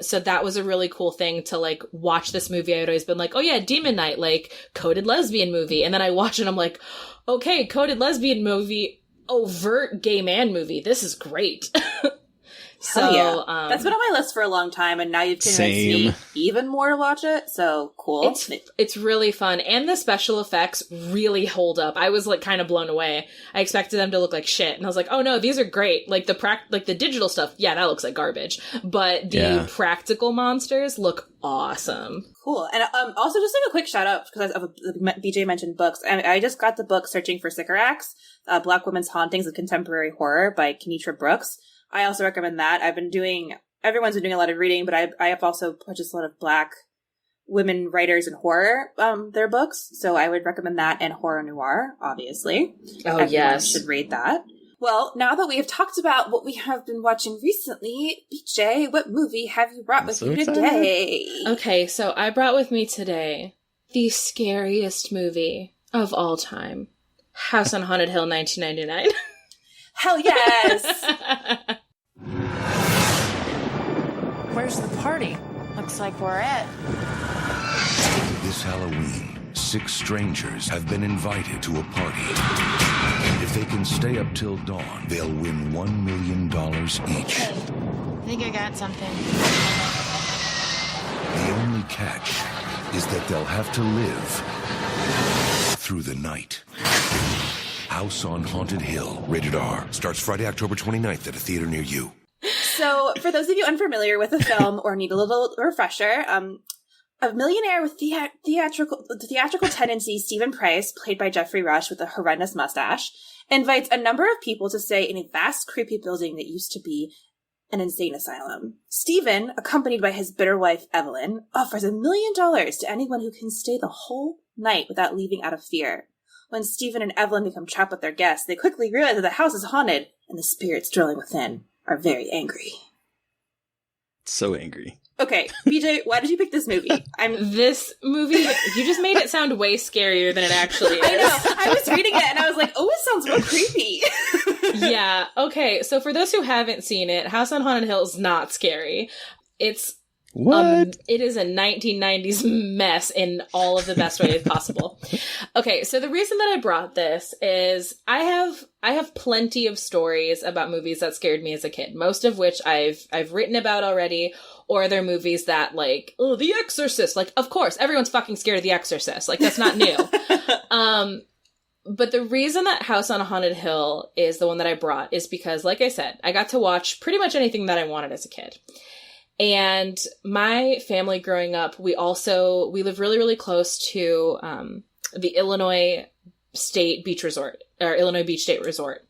So that was a really cool thing to like watch this movie. I had always been like, oh yeah, Demon Knight, like coded lesbian movie. And then I watch it and I'm like, okay, coded lesbian movie, overt gay man movie. This is great. So yeah. That's been on my list for a long time, and now you've convinced me even more to watch it. So cool. It's really fun, and the special effects really hold up. I was like kind of blown away. I expected them to look like shit, and I was like, oh no, these are great. Like the digital stuff, yeah, that looks like garbage, but the practical monsters look awesome. Cool. And also just like a quick shout out, because BJ mentioned books. I just got the book Searching for Sycorax, Black Women's Hauntings of Contemporary Horror by Kenitra Brooks. I also recommend that. Everyone's been doing a lot of reading, but I have also purchased a lot of Black women writers in horror, their books. So I would recommend that, and horror noir, obviously. Oh, Everyone yes. should read that. Well, now that we have talked about what we have been watching recently, BJ, what movie have you brought with you today? Okay, so I brought with me today the scariest movie of all time, House on Haunted Hill, 1999. Hell yes! Where's the party? Looks like we're it. This Halloween, 6 strangers have been invited to a party. And if they can stay up till dawn, they'll win $1 million each. Hey, I think I got something. The only catch is that they'll have to live through the night. House on Haunted Hill, rated R. Starts Friday, October 29th at a theater near you. So, for those of you unfamiliar with the film or need a little refresher, a millionaire with theatrical tendencies, Stephen Price, played by Jeffrey Rush with a horrendous mustache, invites a number of people to stay in a vast, creepy building that used to be an insane asylum. Stephen, accompanied by his bitter wife, Evelyn, offers $1 million to anyone who can stay the whole night without leaving out of fear. When Stephen and Evelyn become trapped with their guests, they quickly realize that the house is haunted, and the spirits dwelling within are very angry. So angry. Okay, BJ, why did you pick this movie? This movie, you just made it sound way scarier than it actually is. I know. I was reading it and I was like, oh, it sounds real creepy. Yeah. Okay. So for those who haven't seen it, House on Haunted Hill is not scary. It's what? It is a 1990s mess in all of the best ways possible. Okay, so the reason that I brought this is I have plenty of stories about movies that scared me as a kid, most of which I've written about already, or they're movies that like, oh, The Exorcist. Like, of course, everyone's fucking scared of The Exorcist. Like, that's not new. But the reason that House on a Haunted Hill is the one that I brought is because, like I said, I got to watch pretty much anything that I wanted as a kid. And my family growing up, we live really, really close to the Illinois State Beach Resort, or Illinois Beach State Resort.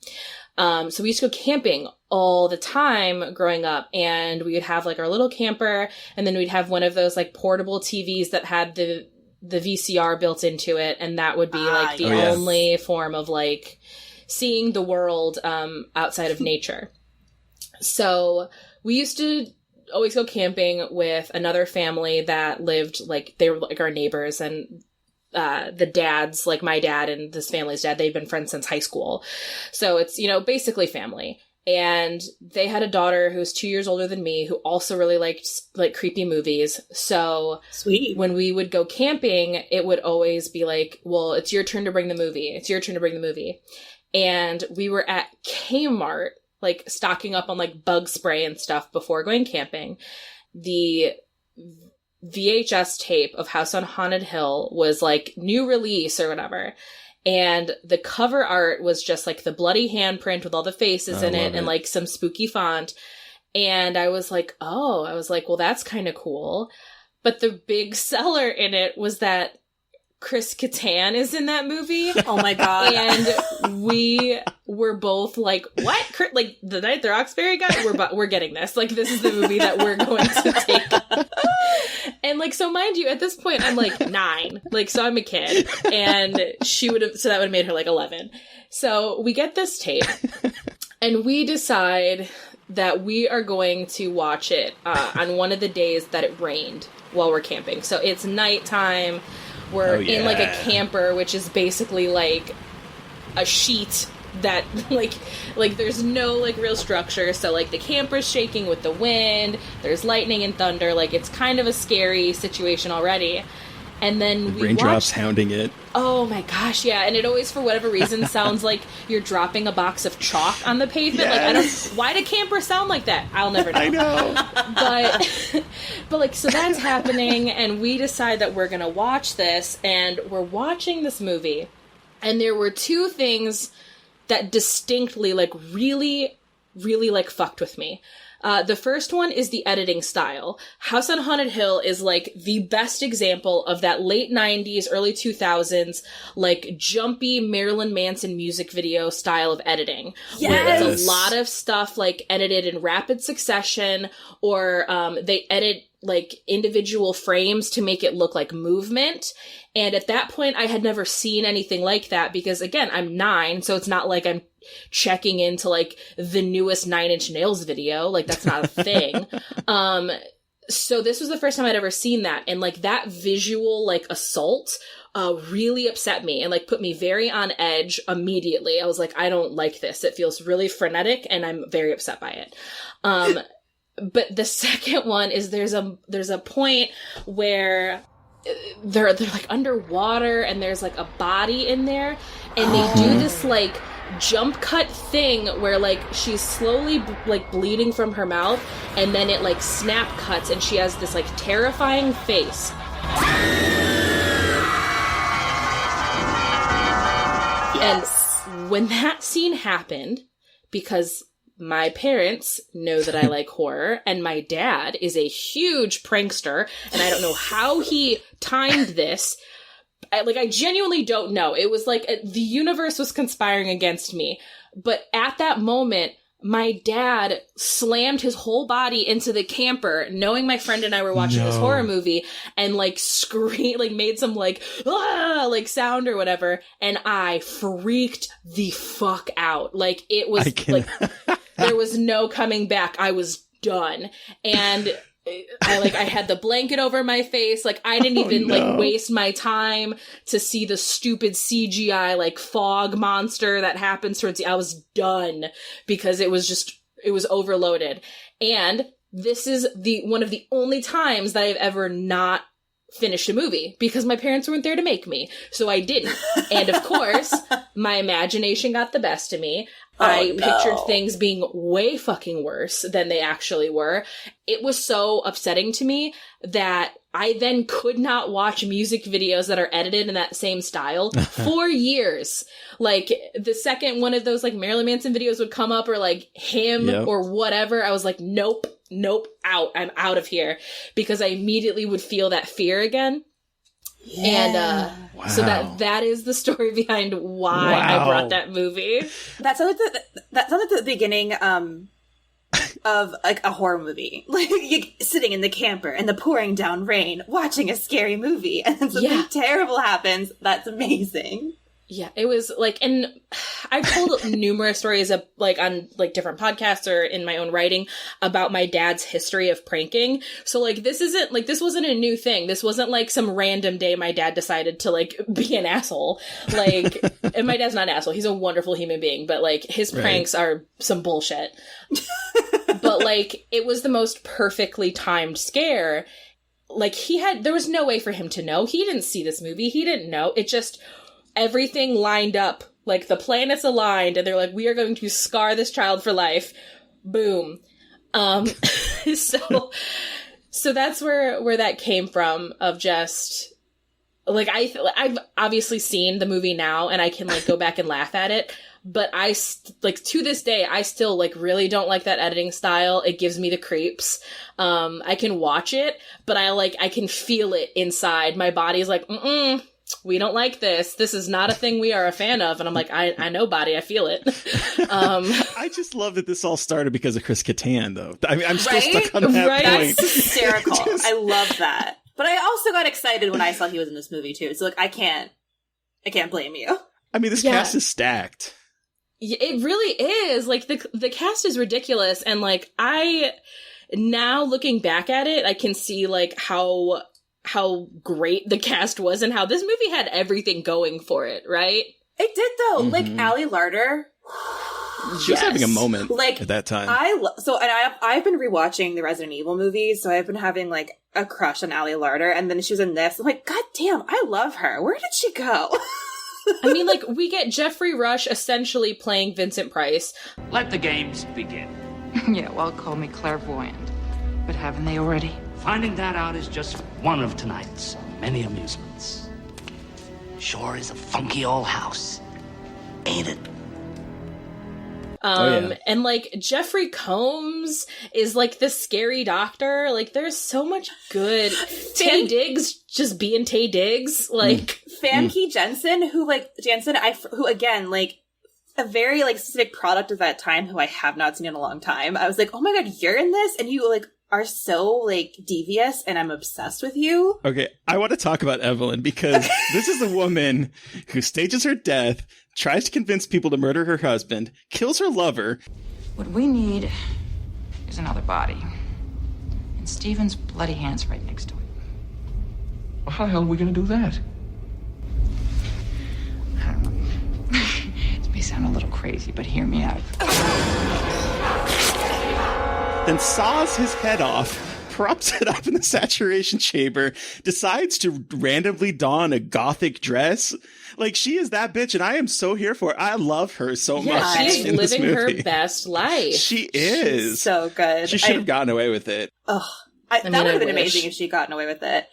So we used to go camping all the time growing up, and we would have like our little camper, and then we'd have one of those like portable TVs that had the VCR built into it, and that would be like the only form of like seeing the world outside of nature. So we used to always go camping with another family that lived, like, they were like our neighbors, and the dads, like my dad and this family's dad, they've been friends since high school. So it's, you know, basically family. And they had a daughter who's 2 years older than me, who also really liked, like, creepy movies. So sweet. When we would go camping, it would always be like, well, it's your turn to bring the movie. It's your turn to bring the movie. And we were at Kmart, like, stocking up on, like, bug spray and stuff before going camping. The VHS tape of House on Haunted Hill was, like, new release or whatever. And the cover art was just, like, the bloody handprint with all the faces in it and, like, some spooky font. And I was like, well, that's kind of cool. But the big seller in it was that Chris Kattan is in that movie. Oh my God. And we were both like, what? Like, the Night the Roxbury guy? We're getting this. Like, this is the movie that we're going to take. And, like, so mind you, at this point, I'm like 9. Like, so I'm a kid. And so that would have made her like 11. So we get this tape and we decide that we are going to watch it on one of the days that it rained while we're camping. So it's nighttime. We're in, like, a camper, which is basically, like, a sheet that, like, there's no, like, real structure. So, like, the camper's shaking with the wind. There's lightning and thunder. Like, it's kind of a scary situation already. And then raindrops hounding it. Oh my gosh, yeah. And it always, for whatever reason, sounds like you're dropping a box of chalk on the pavement. Yes. Like, why do campers sound like that? I'll never know. I know. But like, so that's happening, and we decide that we're gonna watch this, and we're watching this movie, and there were 2 things that distinctly, like, really, really, like, fucked with me. The first one is the editing style. House on Haunted Hill is, like, the best example of that late 90s, early 2000s, like, jumpy Marilyn Manson music video style of editing. Yes! Where it's a lot of stuff, like, edited in rapid succession, or they edit, like, individual frames to make it look like movement. And at that point, I had never seen anything like that because, again, I'm 9, so it's not like I'm checking into, like, the newest 9 Inch Nails video. Like, that's not a thing. So this was the first time I'd ever seen that. And, like, that visual, like, assault really upset me and, like, put me very on edge immediately. I was like, I don't like this. It feels really frenetic, and I'm very upset by it. But the second one is there's a point where they're like underwater and there's, like, a body in there, and they do this, like, jump cut thing where, like, she's slowly like bleeding from her mouth, and then it, like, snap cuts and she has this, like, terrifying face. Yes. And when that scene happened, because my parents know that I like horror, and my dad is a huge prankster, and I don't know how he timed this. I genuinely don't know. It was like the universe was conspiring against me. But at that moment, my dad slammed his whole body into the camper, knowing my friend and I were watching this horror movie, and, like, screamed, like, made some, like, ah, like, sound or whatever. And I freaked the fuck out. Like, it was, like, there was no coming back. I was done. And I had the blanket over my face. Like, I didn't even like waste my time to see the stupid CGI, like, fog monster that happens towards I was done because it was overloaded. And this is one of the only times that I've ever not finished a movie because my parents weren't there to make me. So I didn't. And of course, my imagination got the best of me. I pictured things being way fucking worse than they actually were. It was so upsetting to me that I then could not watch music videos that are edited in that same style for years. Like, the second one of those, like, Marilyn Manson videos would come up, or, like, him or whatever, I was like, nope, out. I'm out of here. Because I immediately would feel that fear again. Yeah. And so that is the story behind why I brought that movie. That sounds like the beginning of, like, a horror movie. Like, you sitting in the camper in the pouring down rain, watching a scary movie, and then something terrible happens. That's amazing. Yeah, it was like, and I've told numerous stories of like on like different podcasts or in my own writing about my dad's history of pranking. So like this wasn't a new thing. This wasn't like some random day my dad decided to like be an asshole. Like, and my dad's not an asshole. He's a wonderful human being, but like his pranks are some bullshit. But like it was the most perfectly timed scare. Like there was no way for him to know. He didn't see this movie. He didn't know. It just, everything lined up, like the planets aligned, and they're like, we are going to scar this child for life. Boom. So that's where that came from, of just like, I've obviously seen the movie now and I can like go back and laugh at it, but to this day, I still like really don't like that editing style. It gives me the creeps. I can watch it, but I can feel it inside. My body's like, we don't like this. This is not a thing we are a fan of. And I'm like, I know, body, I feel it. I just love that this all started because of Chris Kattan, though. I mean, I'm still stuck on that point. That's hysterical. I love that. But I also got excited when I saw he was in this movie too. So like, I can't blame you. I mean, this cast is stacked. It really is. Like the cast is ridiculous. And like, now looking back at it, I can see like how great the cast was and how this movie had everything going for it, right? It did, though. Mm-hmm. Like, Ali Larter. She was having a moment like, at that time. I've been rewatching the Resident Evil movies, so I've been having, like, a crush on Ali Larter, and then she was in this. I'm like, God damn, I love her. Where did she go? I mean, like, we get Jeffrey Rush essentially playing Vincent Price. Let the games begin. Yeah, well, call me clairvoyant. But haven't they already? Finding that out is just one of tonight's many amusements. Sure is a funky old house, ain't it? And like Jeffrey Combs is like the scary doctor. Like there's so much good. Taye Diggs just being Taye Diggs. Like Famke Janssen, who again, like a very like specific product of that time, who I have not seen in a long time. I was like, oh my God, you're in this, and you like are so like devious, and I'm obsessed with you. Okay, I want to talk about Evelyn because this is a woman who stages her death, tries to convince people to murder her husband, kills her lover. What we need is another body. And Steven's bloody hand's right next to it. Well, how the hell are we going to do that? I don't know. It may sound a little crazy, but hear me out. Then saws his head off, props it up in the saturation chamber, decides to randomly don a gothic dress. Like, she is that bitch, and I am so here for it. I love her so much. She's living her best life. She is. She's so good. She should have gotten away with it. Ugh. That would have been amazing if she'd gotten away with it.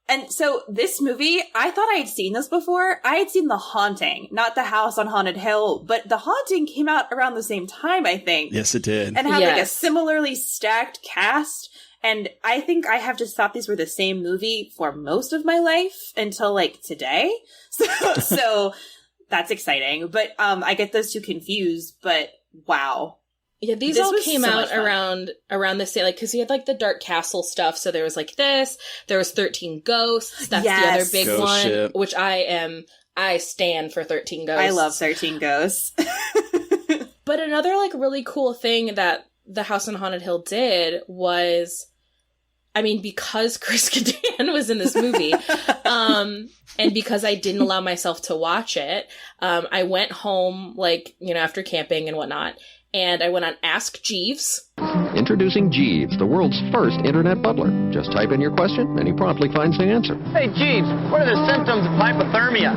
And so this movie, I thought I had seen this before. I had seen The Haunting, not The House on Haunted Hill, but The Haunting came out around the same time, I think. Yes, it did. And had like a similarly stacked cast. And I think I have just thought these were the same movie for most of my life until like today. So that's exciting. But I get those two confused, but wow. Yeah, these all came out around the same, like, because he had, like, the Dark Castle stuff, so there was, like, this, there was 13 Ghosts, that's the other big Ghost one, ship. Which I stand for 13 Ghosts. I love 13 Ghosts. But another, like, really cool thing that The House on Haunted Hill did was, I mean, because Chris Kattan was in this movie, and because I didn't allow myself to watch it, I went home, like, you know, after camping and whatnot, and I went on Ask Jeeves. Introducing Jeeves, the world's first internet butler. Just type in your question, and he promptly finds the answer. Hey, Jeeves, what are the symptoms of hypothermia?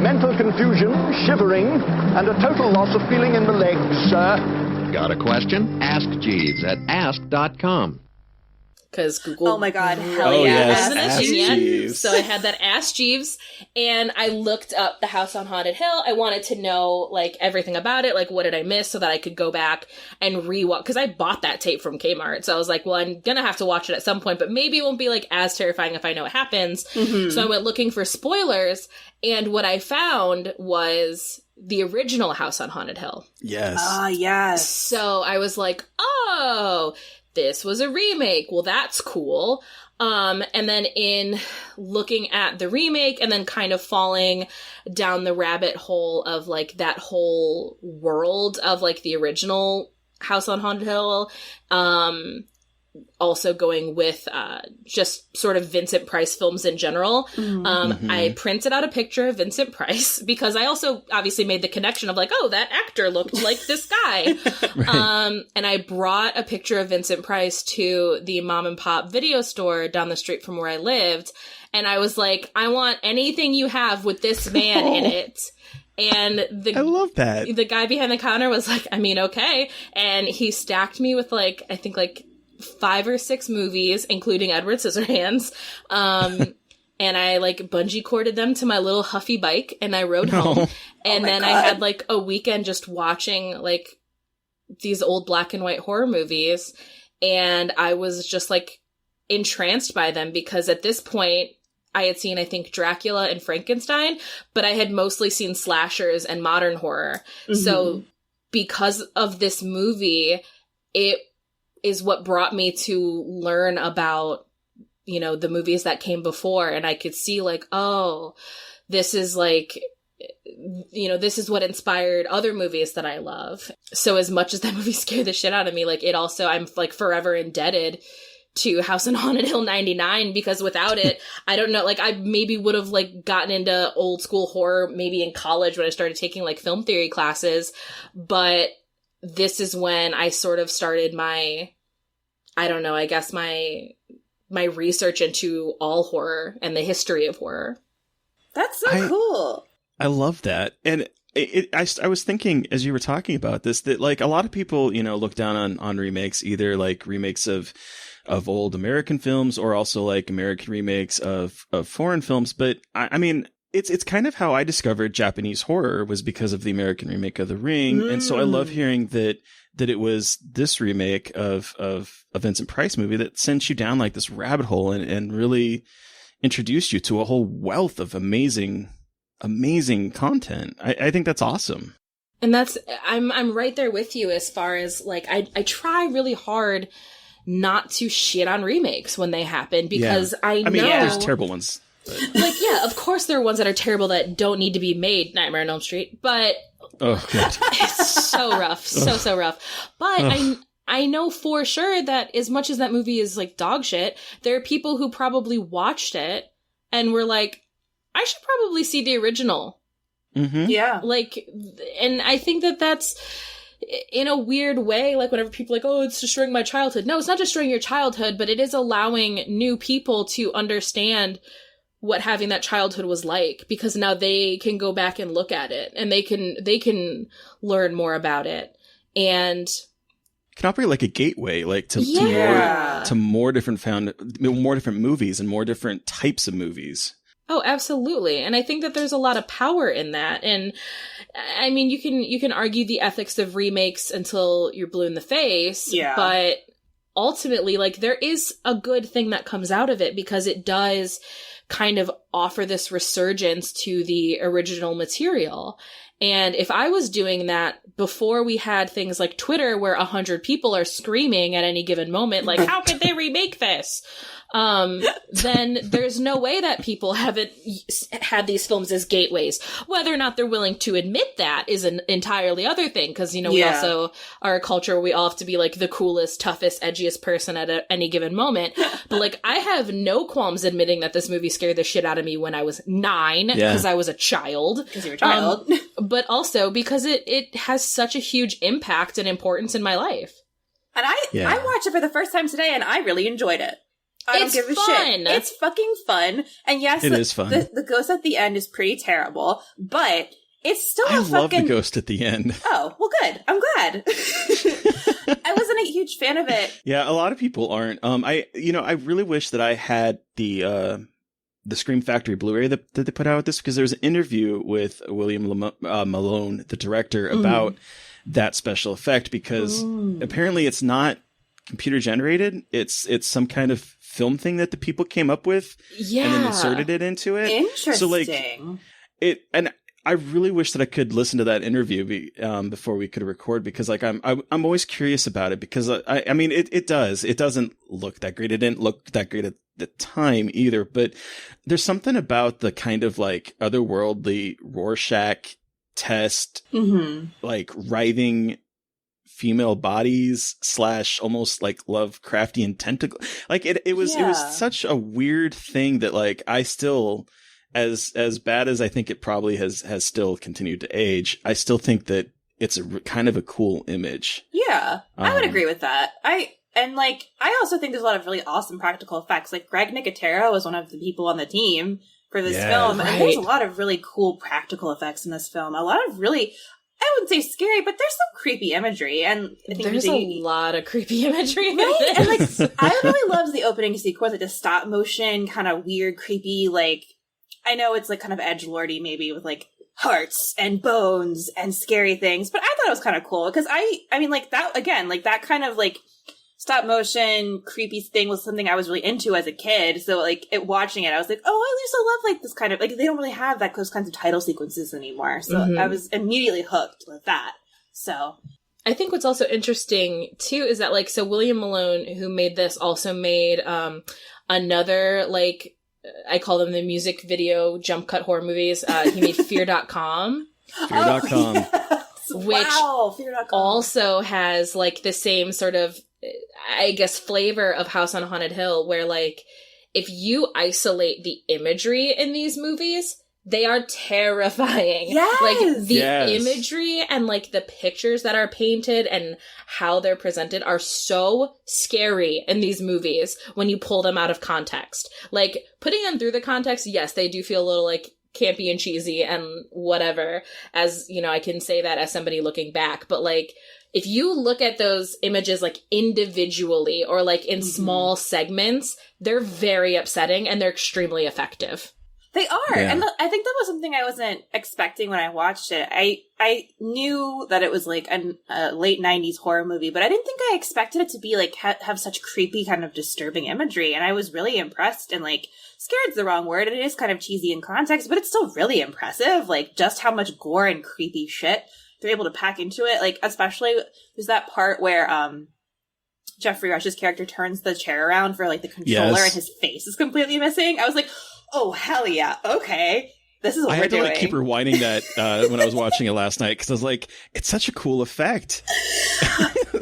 Mental confusion, shivering, and a total loss of feeling in the legs, sir. Got a question? Ask Jeeves at ask.com. Because Google. Oh my God, hell yeah. Yes, Ask Jeeves. So I had that Ask Jeeves, and I looked up The House on Haunted Hill. I wanted to know, like, everything about it, like, what did I miss, so that I could go back and rewatch, because I bought that tape from Kmart, so I was like, well, I'm gonna have to watch it at some point, but maybe it won't be, like, as terrifying if I know what happens. Mm-hmm. So I went looking for spoilers, and what I found was the original House on Haunted Hill. Yes. Yes. So I was like, oh, this was a remake. Well, that's cool. And then in looking at the remake and then kind of falling down the rabbit hole of like that whole world of like the original House on Haunted Hill, also going with just sort of Vincent Price films in general. I printed out a picture of Vincent Price because I also obviously made the connection of like, oh, that actor looked like this guy. Right. And I brought a picture of Vincent Price to the mom and pop video store down the street from where I lived. And I was like, I want anything you have with this man in it. And I love that. The guy behind the counter was like, I mean, okay. And he stacked me with like, I think like 5 or 6 movies, including Edward Scissorhands. And I like bungee corded them to my little Huffy bike and I rode home. And then God. I had like a weekend just watching like these old black and white horror movies. And I was just like entranced by them because at this point I had seen, I think, Dracula and Frankenstein, but I had mostly seen slashers and modern horror. So because of this movie, it is what brought me to learn about, you know, the movies that came before. And I could see like, oh, this is like, you know, this is what inspired other movies that I love. So as much as that movie scared the shit out of me, like it also, I'm like forever indebted to House on Haunted Hill 99 because without it, I don't know, like I maybe would have like gotten into old school horror maybe in college when I started taking like film theory classes. But this is when I sort of started my, I don't know, I guess my research into all horror and the history of horror. That's so cool. I love that. And I was thinking as you were talking about this, that like a lot of people, you know, look down on remakes, either like remakes of old American films or also like American remakes of foreign films. But I mean, it's kind of how I discovered Japanese horror was because of the American remake of The Ring. And so I love hearing that it was this remake of a Vincent Price movie that sent you down like this rabbit hole and really introduced you to a whole wealth of amazing content. I think that's awesome. And that's, I'm right there with you as far as like, I try really hard not to shit on remakes when they happen because I know there's terrible ones. Like, yeah, of course there are ones that are terrible that don't need to be made, Nightmare on Elm Street, but oh god, it's so rough, so rough. But I know for sure that as much as that movie is like dog shit, there are people who probably watched it and were like, I should probably see the original. Yeah. Like, and I think that that's in a weird way, like whenever people are like, oh, it's destroying my childhood. No, it's not destroying your childhood, but it is allowing new people to understand what having that childhood was like, because now they can go back and look at it and they can learn more about it. And it can operate like a gateway, like to more different movies and more different types of movies. Oh, absolutely. And I think that there's a lot of power in that. And I mean, you can argue the ethics of remakes until you're blue in the face. Yeah. But ultimately, like, there is a good thing that comes out of it because it does kind of offer this resurgence to the original material. And if I was doing that before we had things like Twitter where 100 people are screaming at any given moment, like, how could they remake this? Then there's no way that people haven't had these films as gateways. Whether or not they're willing to admit that is an entirely other thing. Because, you know, we also are a culture where we all have to be like the coolest, toughest, edgiest person at any given moment. But like, I have no qualms admitting that this movie scared the shit out of me when I was 9 because I was a child. Because you were a child. But also because it has such a huge impact and importance in my life. And I watched it for the first time today and I really enjoyed it. I don't give a shit. It's fucking fun. And yes, it is fun. The ghost at the end is pretty terrible, but it's still I love the ghost at the end. Oh, well, good. I'm glad. I wasn't a huge fan of it. Yeah, a lot of people aren't. I really wish that I had the Scream Factory Blu-ray that they put out with this, because there was an interview with William Malone, the director, about that special effect, because apparently it's not computer generated. It's some kind of film thing that the people came up with and then inserted it into it. Interesting. So like and I really wish that I could listen to that interview before we could record, because like I'm always curious about it, because I mean it doesn't look that great. It didn't look that great at the time either, but there's something about the kind of like otherworldly Rorschach test, like writhing female bodies / almost like Lovecraftian tentacle. Like it was such a weird thing that like I still, as bad as I think it probably has still continued to age, I still think that it's kind of a cool image. Yeah, I would agree with that. I also think there's a lot of really awesome practical effects. Like Greg Nicotero was one of the people on the team for this film, and there's a lot of really cool practical effects in this film. A lot of really, I wouldn't say scary, but there's some creepy imagery, and I think there's a lot of creepy imagery. Right? And like, I really loved the opening sequence, like the stop motion, kind of weird, creepy, like, I know it's like kind of edgelordy maybe with like hearts and bones and scary things, but I thought it was kind of cool because I mean like that, again, like that kind of like stop motion creepy thing was something I was really into as a kid. So like watching it, I was like, oh, I used to love like this kind of, like they don't really have those kinds of title sequences anymore. So I was immediately hooked with that. So I think what's also interesting too is that like, so William Malone, who made this, also made another, like, I call them the music video jump cut horror movies. He made Fear.com. Fear.com. Which Fear.com. also has like the same sort of, I guess, flavor of House on Haunted Hill, where like if you isolate the imagery in these movies, they are terrifying. Yes! Like the imagery and like the pictures that are painted and how they're presented are so scary in these movies when you pull them out of context. Like putting them through the context, yes, they do feel a little like campy and cheesy and whatever, as you know, I can say that as somebody looking back, but like if you look at those images like individually or like in small segments, they're very upsetting and they're extremely effective. They are. Yeah. And I think that was something I wasn't expecting when I watched it. I knew that it was like a late 90s horror movie, but I didn't think I expected it to be like have such creepy kind of disturbing imagery. And I was really impressed, and like scared's the wrong word. It is kind of cheesy in context, but it's still really impressive. Like just how much gore and creepy shit they're able to pack into it. Like especially there's that part where Jeffrey Rush's character turns the chair around for like the controller and his face is completely missing. I was like, oh, hell yeah. Okay. This is what we're doing. I had to like keep rewinding that when I was watching it last night, because I was like, it's such a cool effect.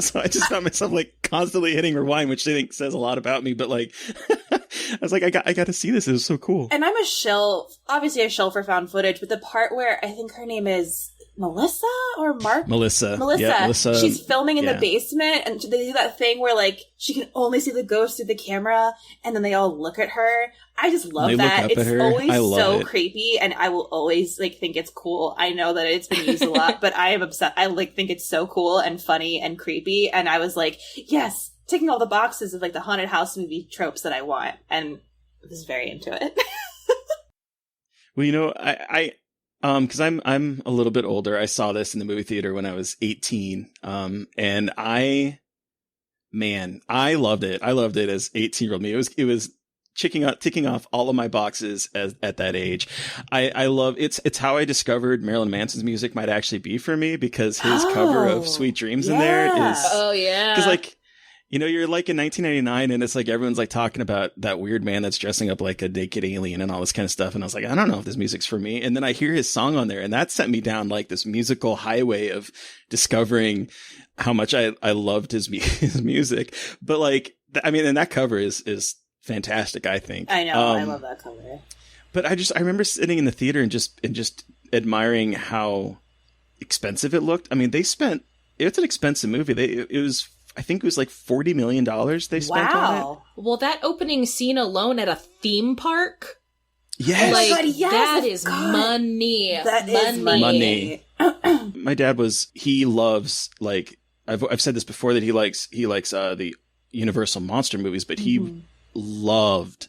So I just found myself like constantly hitting rewind, which I think says a lot about me. But like, I was like, I got to see this. It was so cool. And I'm obviously a shill for found footage, but the part where I think her name is Melissa or Mark? Melissa. Yeah, Melissa. She's filming in the basement, and they do that thing where like she can only see the ghost through the camera, and then they all look at her. I just love that. It's always so creepy, and I will always like think it's cool. I know that it's been used a lot, but I am obsessed. I like think it's so cool and funny and creepy, and I was like, yes, ticking all the boxes of like the haunted house movie tropes that I want, and I was very into it. Well, you know, I because I'm a little bit older. I saw this in the movie theater when I was 18. And I loved it. I loved it as 18-year-old me. It was ticking off all of my boxes at that age. I love it's how I discovered Marilyn Manson's music might actually be for me, because his cover of Sweet Dreams in there is because like, you know, you're like in 1999 and it's like everyone's like talking about that weird man that's dressing up like a naked alien and all this kind of stuff. And I was like, I don't know if this music's for me. And then I hear his song on there, and that sent me down like this musical highway of discovering how much I loved his music. But like, I mean, and that cover is fantastic, I think. I know. I love that cover. But I remember sitting in the theater and just admiring how expensive it looked. I mean, it's an expensive movie. I think it was like $40 million they spent on it. Well, that opening scene alone at a theme park. Yes. Like, oh God, yes, that is money. That is money. My dad he loves, like, I've said this before, that he likes the Universal monster movies, but he loved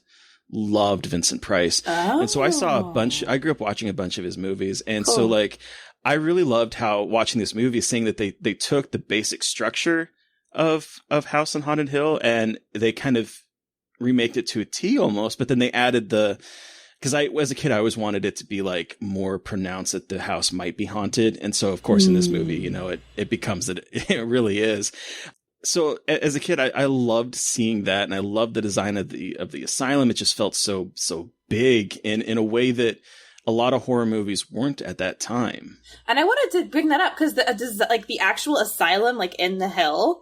Vincent Price. And so I grew up watching a bunch of his movies. And so like, I really loved how watching this movie, seeing that they took the basic structure of House on Haunted Hill and they kind of remaked it to a T almost, but then they added the because as a kid, I always wanted it to be like more pronounced that the house might be haunted. And so, of course, in this movie, you know, it becomes that it really is. So as a kid, I loved seeing that. And I loved the design of the asylum. It just felt so big in a way that a lot of horror movies weren't at that time. And I wanted to bring that up because the actual asylum, like in the hill,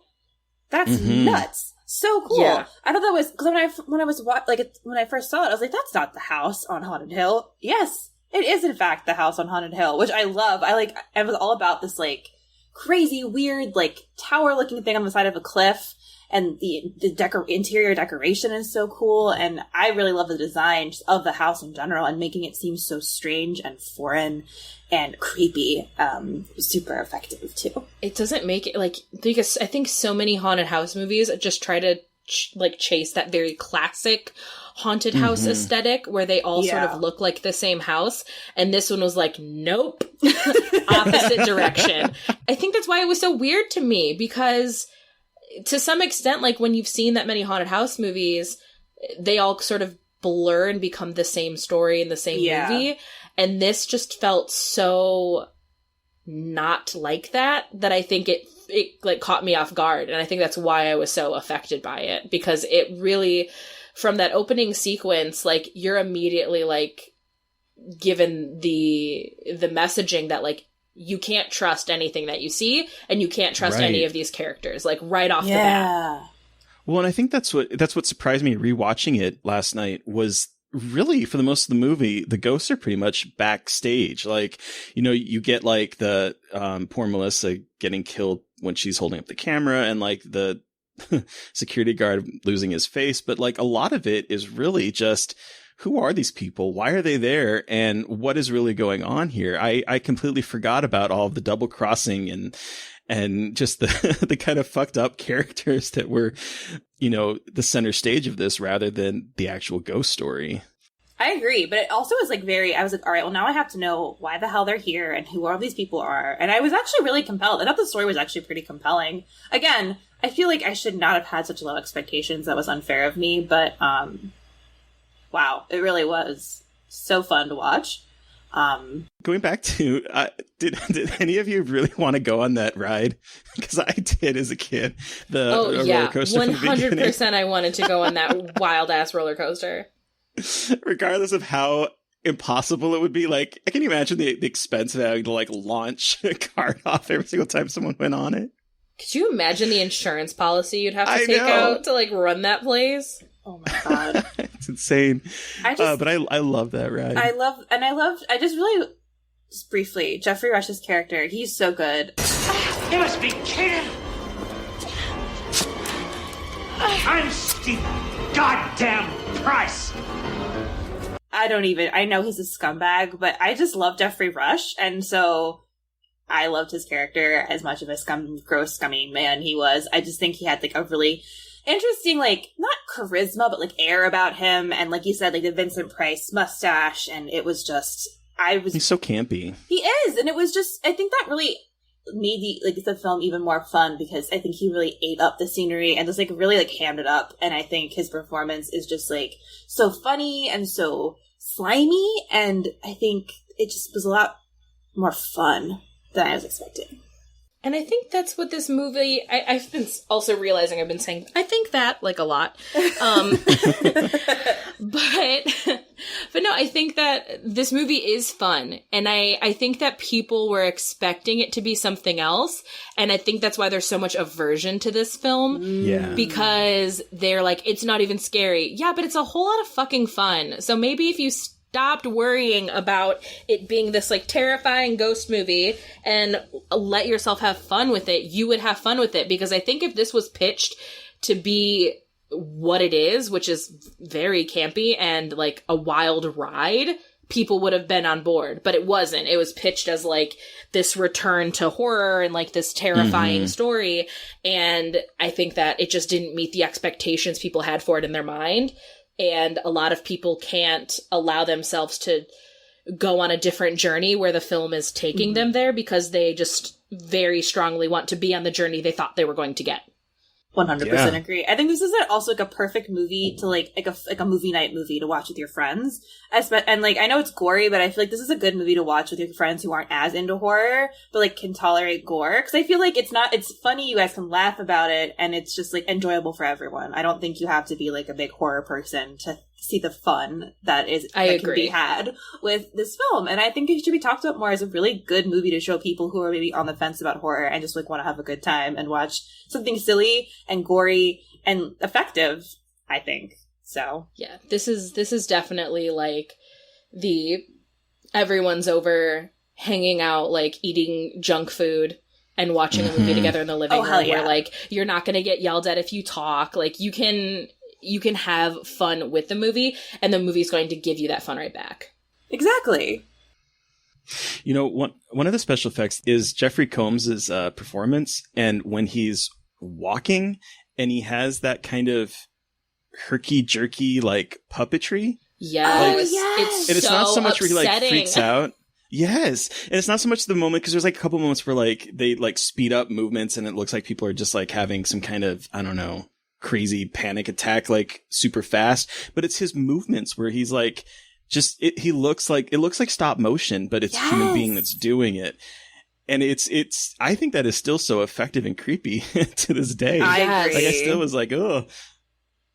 that's nuts. So cool. Yeah. I thought that was, because when I first saw it, I was like, that's not the house on Haunted Hill. Yes, it is in fact the house on Haunted Hill, which I love. I was all about this like crazy, weird, like tower looking thing on the side of a cliff. And the interior decoration is so cool. And I really love the design of the house in general and making it seem so strange and foreign and creepy. Super effective too. It doesn't make it like, because I think so many haunted house movies just try to chase that very classic haunted house aesthetic where they all sort of look like the same house. And this one was like, nope, opposite direction. I think that's why it was so weird to me, because to some extent, like when you've seen that many haunted house movies, they all sort of blur and become the same story in the same movie. And this just felt so not like that I think it like caught me off guard. And I think that's why I was so affected by it, because it really, from that opening sequence, like you're immediately like given the messaging that like, you can't trust anything that you see, and you can't trust any of these characters, like right off the bat. Well, and I think that's what surprised me rewatching it last night was really, for the most of the movie, the ghosts are pretty much backstage. Like, you know, you get like the poor Melissa getting killed when she's holding up the camera, and like the security guard losing his face. But like a lot of it is really just, who are these people? Why are they there? And what is really going on here? I completely forgot about all of the double crossing and just the kind of fucked up characters that were, you know, the center stage of this rather than the actual ghost story. I agree, but it also was like I was like, all right, well now I have to know why the hell they're here and who all these people are. And I was actually really compelled. I thought the story was actually pretty compelling. Again, I feel like I should not have had such low expectations. That was unfair of me, but, wow, it really was so fun to watch. Going back to, did any of you really want to go on that ride? Because I did as a kid. Roller coaster. 100% I wanted to go on that wild ass roller coaster. Regardless of how impossible it would be, like, I can imagine the expense of having to like launch a cart off every single time someone went on it. Could you imagine the insurance policy you'd have to take out to like run that place? Oh my god, it's insane. But I love that ride. I just really, just briefly, Jeffrey Rush's character, he's so good. You must be kidding! I'm Steve goddamn Price! I know he's a scumbag, but I just love Jeffrey Rush, and so I loved his character as much of a gross, scummy man he was. I just think he had like a really interesting, like, not charisma, but like air about him. And like you said, like the Vincent Price mustache. And it was just, he's so campy. He is. And it was just, I think that really made the film even more fun, because I think he really ate up the scenery and just like really like hammed it up. And I think his performance is just like so funny and so slimy. And I think it just was a lot more fun than I was expecting. And I think that's what this movie, I've been also realizing I've been saying, I think that, like, a lot. But no, I think that this movie is fun. And I think that people were expecting it to be something else. And I think that's why there's so much aversion to this film. Yeah. Because they're like, it's not even scary. Yeah, but it's a whole lot of fucking fun. So maybe if you stopped worrying about it being this like terrifying ghost movie and let yourself have fun with it, you would have fun with it. Because I think if this was pitched to be what it is, which is very campy and like a wild ride, people would have been on board. But it wasn't. It was pitched as like this return to horror and like this terrifying story. And I think that it just didn't meet the expectations people had for it in their mind. And a lot of people can't allow themselves to go on a different journey where the film is taking them there, because they just very strongly want to be on the journey they thought they were going to get. 100% agree. I think this is also like a perfect movie to like a movie night movie to watch with your friends. And like I know it's gory, but I feel like this is a good movie to watch with your friends who aren't as into horror, but like can tolerate gore. Because I feel like it's funny. You guys can laugh about it, and it's just like enjoyable for everyone. I don't think you have to be like a big horror person to see the fun that can be had with this film. And I think it should be talked about more as a really good movie to show people who are maybe on the fence about horror and just like want to have a good time and watch something silly and gory and effective, I think. So yeah, this is definitely like the everyone's over hanging out, like eating junk food and watching a movie together in the living room where like you're not going to get yelled at if you talk. Like you can have fun with the movie, and the movie's going to give you that fun right back. Exactly. You know, one of the special effects is Jeffrey Combs's performance, and when he's walking and he has that kind of herky-jerky like puppetry. Yes. It's so not so much upsetting. where he like freaks out. Yes. And it's not so much the moment, because there's like a couple moments where like they like speed up movements and it looks like people are just like having some kind of, I don't know, crazy panic attack, like super fast, but it's his movements where he's like, it looks like stop motion, but it's a human being that's doing it. And it's, I think that is still so effective and creepy to this day. I agree. Like I still was like, oh,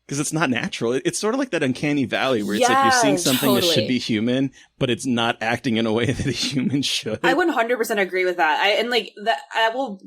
because it's not natural. It's sort of like that uncanny valley where it's like you're seeing something that should be human, but it's not acting in a way that a human should. I 100% agree with that.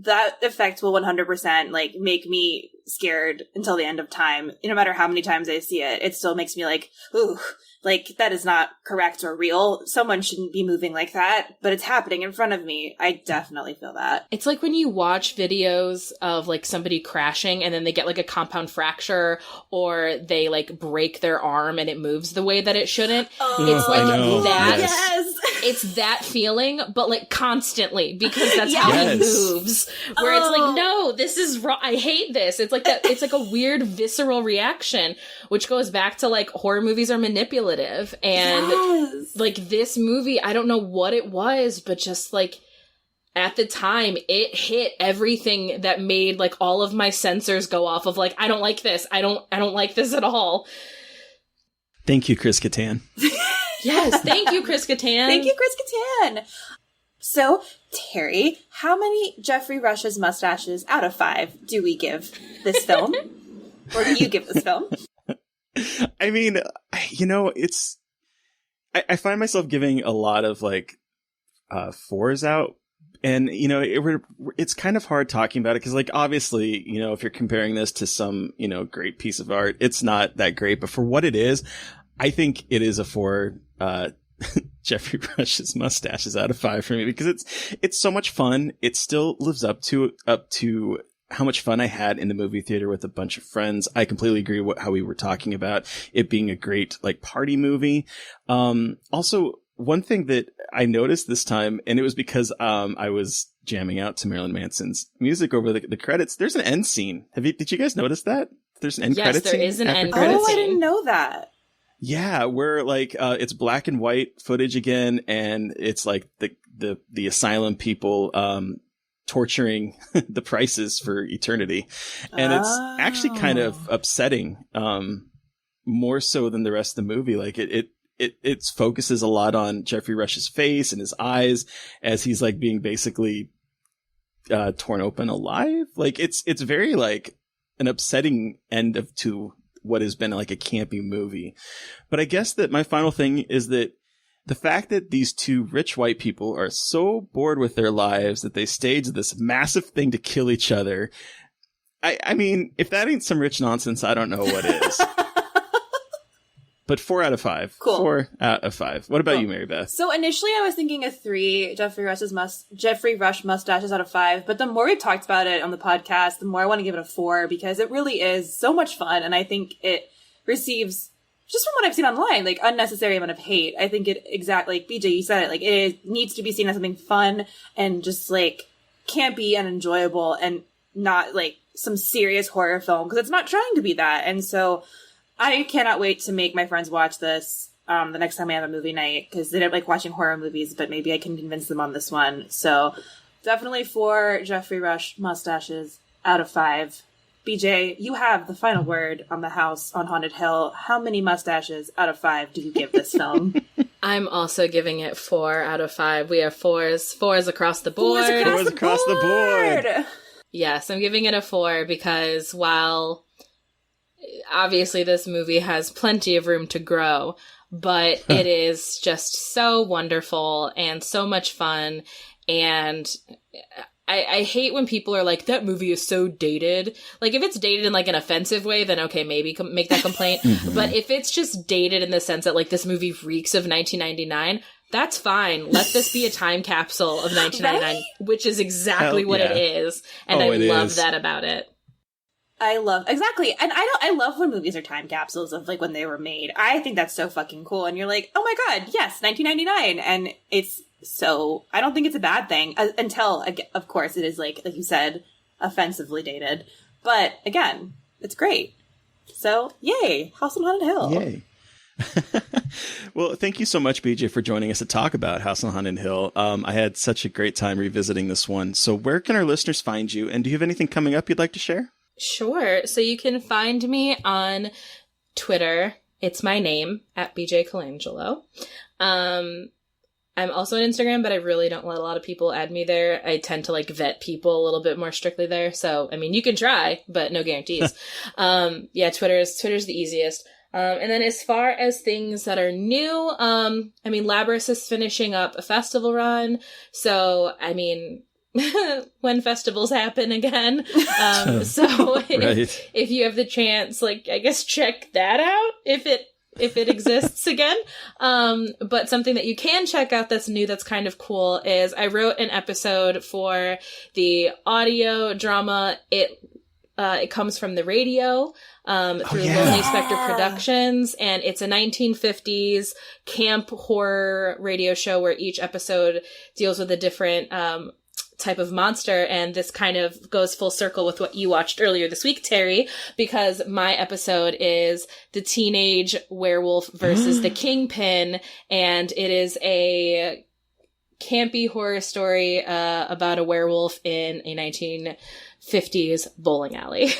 That effect will 100% like make me scared until the end of time. No matter how many times I see it, it still makes me like, ooh, like that is not correct or real. Someone shouldn't be moving like that, but it's happening in front of me. I definitely feel that. It's like when you watch videos of like somebody crashing and then they get like a compound fracture, or they like break their arm and it moves the way that it shouldn't. It's like that. Yes. It's that feeling, but like constantly, because that's how he moves. Where it's like, no, this is wrong. I hate this. It's like that. It's like a weird visceral reaction, which goes back to like horror movies are manipulative. And like this movie, I don't know what it was, but just like at the time it hit everything that made like all of my sensors go off of like, I don't like this. I don't like this at all. Thank you, Chris Kattan. Yes, thank you, Chris Kattan. Thank you, Chris Kattan. So, Terry, how many Jeffrey Rush's mustaches out of 5 do we give this film? Or do you give this film? I mean, you know, I find myself giving a lot of like 4s out. And, you know, it's kind of hard talking about it because, like, obviously, you know, if you're comparing this to some, you know, great piece of art, it's not that great. But for what it is, I think it is a 4 Jeffrey Rush's mustaches out of 5 for me, because it's so much fun. It still lives up to how much fun I had in the movie theater with a bunch of friends. I completely agree with how we were talking about it being a great like party movie. Also, one thing that I noticed this time, and it was because I was jamming out to Marilyn Manson's music over the credits. There's an end scene. Did you guys notice that? There's an end credit scene. Yes, there is an end credit scene. Oh, I didn't know that. Yeah, where like it's black and white footage again, and it's like the asylum people torturing the Prices for eternity, and it's actually kind of upsetting, more so than the rest of the movie. Like it focuses a lot on Jeffrey Rush's face and his eyes as he's like being basically torn open alive. Like it's very like an upsetting end to what has been like a campy movie. But I guess that my final thing is that the fact that these two rich white people are so bored with their lives that they stage this massive thing to kill each other. I mean, if that ain't some rich nonsense, I don't know what is. But 4 out of 5. Cool. 4 out of 5. What about you, Mary Beth? So initially I was thinking a 3 Jeffrey Rush mustaches out of 5, but the more we've talked about it on the podcast, the more I want to give it a 4, because it really is so much fun, and I think it receives, just from what I've seen online, like unnecessary amount of hate. I think it exactly, like BJ, you said it, like it needs to be seen as something fun and just like campy and enjoyable, and not like some serious horror film, because it's not trying to be that. And so I cannot wait to make my friends watch this the next time I have a movie night, because they don't like watching horror movies, but maybe I can convince them on this one. So definitely 4 Jeffrey Rush mustaches out of 5. BJ, you have the final word on the House on Haunted Hill. How many mustaches out of 5 do you give this film? I'm also giving it 4 out of 5. We have fours across the board. Fours across the board. Yes, I'm giving it a 4 because while obviously this movie has plenty of room to grow, but it is just so wonderful and so much fun. And I hate when people are like, that movie is so dated. Like, if it's dated in, like, an offensive way, then okay, maybe make that complaint. But if it's just dated in the sense that, like, this movie reeks of 1999, that's fine. Let this be a time capsule of 1999, right? Which is exactly what it is. And I love that about it. Exactly. And I love when movies are time capsules of, like, when they were made. I think that's so fucking cool. And you're like, oh my God, yes, 1999. And so I don't think it's a bad thing until, of course, it is like you said, offensively dated. But again, it's great. So yay, House on Haunted Hill. Yay. Well, thank you so much, BJ, for joining us to talk about House on Haunted Hill. I had such a great time revisiting this one. So where can our listeners find you? And do you have anything coming up you'd like to share? Sure. So you can find me on Twitter. It's my name, at BJ Colangelo. I'm also on Instagram, but I really don't let a lot of people add me there. I tend to like vet people a little bit more strictly there. So, I mean, you can try, but no guarantees. Yeah, Twitter's the easiest. And then as far as things that are new, I mean, Labrys is finishing up a festival run. So, I mean, when festivals happen again. So if you have the chance, like, I guess check that out if it exists again. But something that you can check out that's new, that's kind of cool, is I wrote an episode for the audio drama. It comes from the radio, through Lonely Spectre Productions, and it's a 1950s camp horror radio show where each episode deals with a different, type of monster, and this kind of goes full circle with what you watched earlier this week, Terry, because my episode is the teenage werewolf versus the kingpin, and it is a campy horror story about a werewolf in a 1950s bowling alley.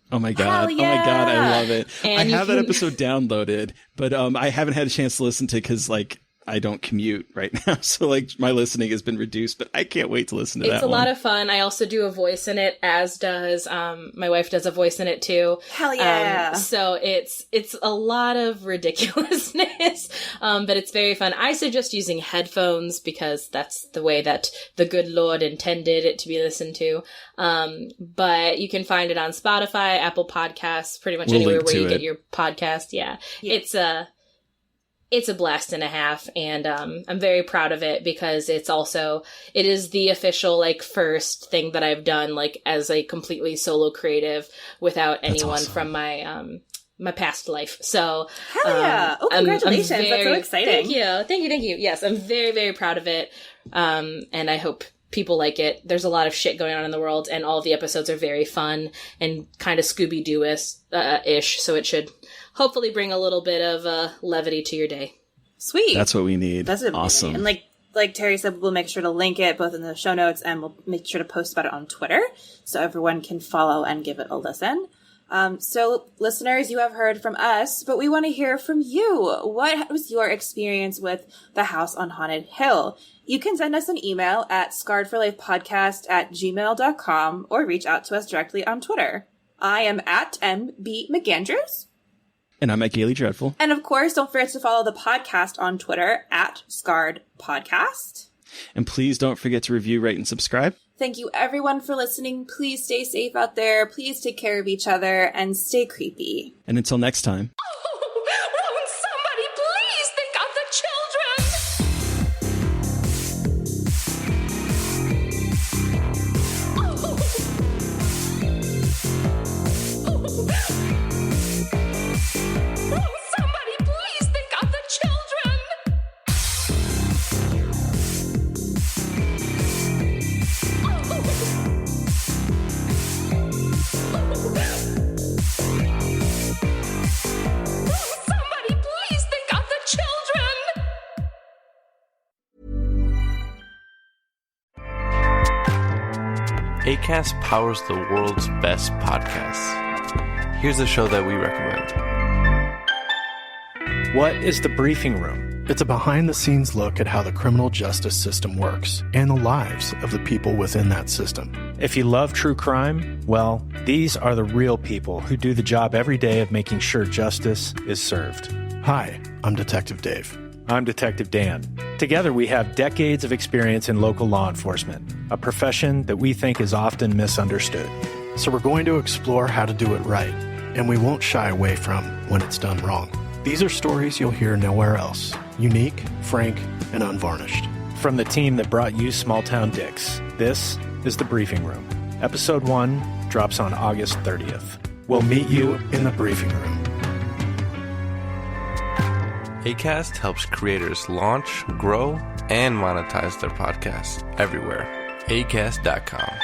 Oh my God. Yeah. Oh my God. I love it. And I have that episode downloaded, but I haven't had a chance to listen to it because, like, I don't commute right now. So, like, my listening has been reduced, but I can't wait to listen to that one. It's a lot of fun. I also do a voice in it, as does, my wife does a voice in it too. Hell yeah. So it's a lot of ridiculousness, but it's very fun. I suggest using headphones because that's the way that the good Lord intended it to be listened to. But you can find it on Spotify, Apple Podcasts, pretty much anywhere where you get your podcast. Yeah. It's a blast and a half, and I'm very proud of it because it is the official, like, first thing that I've done, like, as a completely solo creative without anyone from my my past life. So hell yeah! Oh, congratulations! That's so exciting. Thank you. Yes, I'm very, very proud of it, and I hope people like it. There's a lot of shit going on in the world, and all of the episodes are very fun and kind of Scooby-Doo-ish, so it should hopefully bring a little bit of levity to your day. Sweet. That's what we need. That's awesome. And like Terry said, we'll make sure to link it both in the show notes, and we'll make sure to post about it on Twitter so everyone can follow and give it a listen. So listeners, you have heard from us, but we want to hear from you. What was your experience with the House on Haunted Hill? You can send us an email at scarredforlifepodcast@gmail.com or reach out to us directly on Twitter. I am at MB McAndrews. And I'm at Gaily Dreadful. And of course, don't forget to follow the podcast on Twitter at Scarred Podcast. And please don't forget to review, rate, and subscribe. Thank you everyone for listening. Please stay safe out there. Please take care of each other and stay creepy. And until next time. Acast powers the world's best podcasts. Here's a show that we recommend. What is the briefing room? It's a behind-the-scenes look at how the criminal justice system works and the lives of the people within that system. If you love true crime, well, these are the real people who do the job every day of making sure justice is served. Hi, I'm Detective Dave. I'm Detective Dan. Together, we have decades of experience in local law enforcement, a profession that we think is often misunderstood. So we're going to explore how to do it right, and we won't shy away from when it's done wrong. These are stories you'll hear nowhere else. Unique, frank, and unvarnished. From the team that brought you Small Town Dicks, this is The Briefing Room. Episode 1 drops on August 30th. We'll meet you in the briefing room. Acast helps creators launch, grow, and monetize their podcasts everywhere. Acast.com.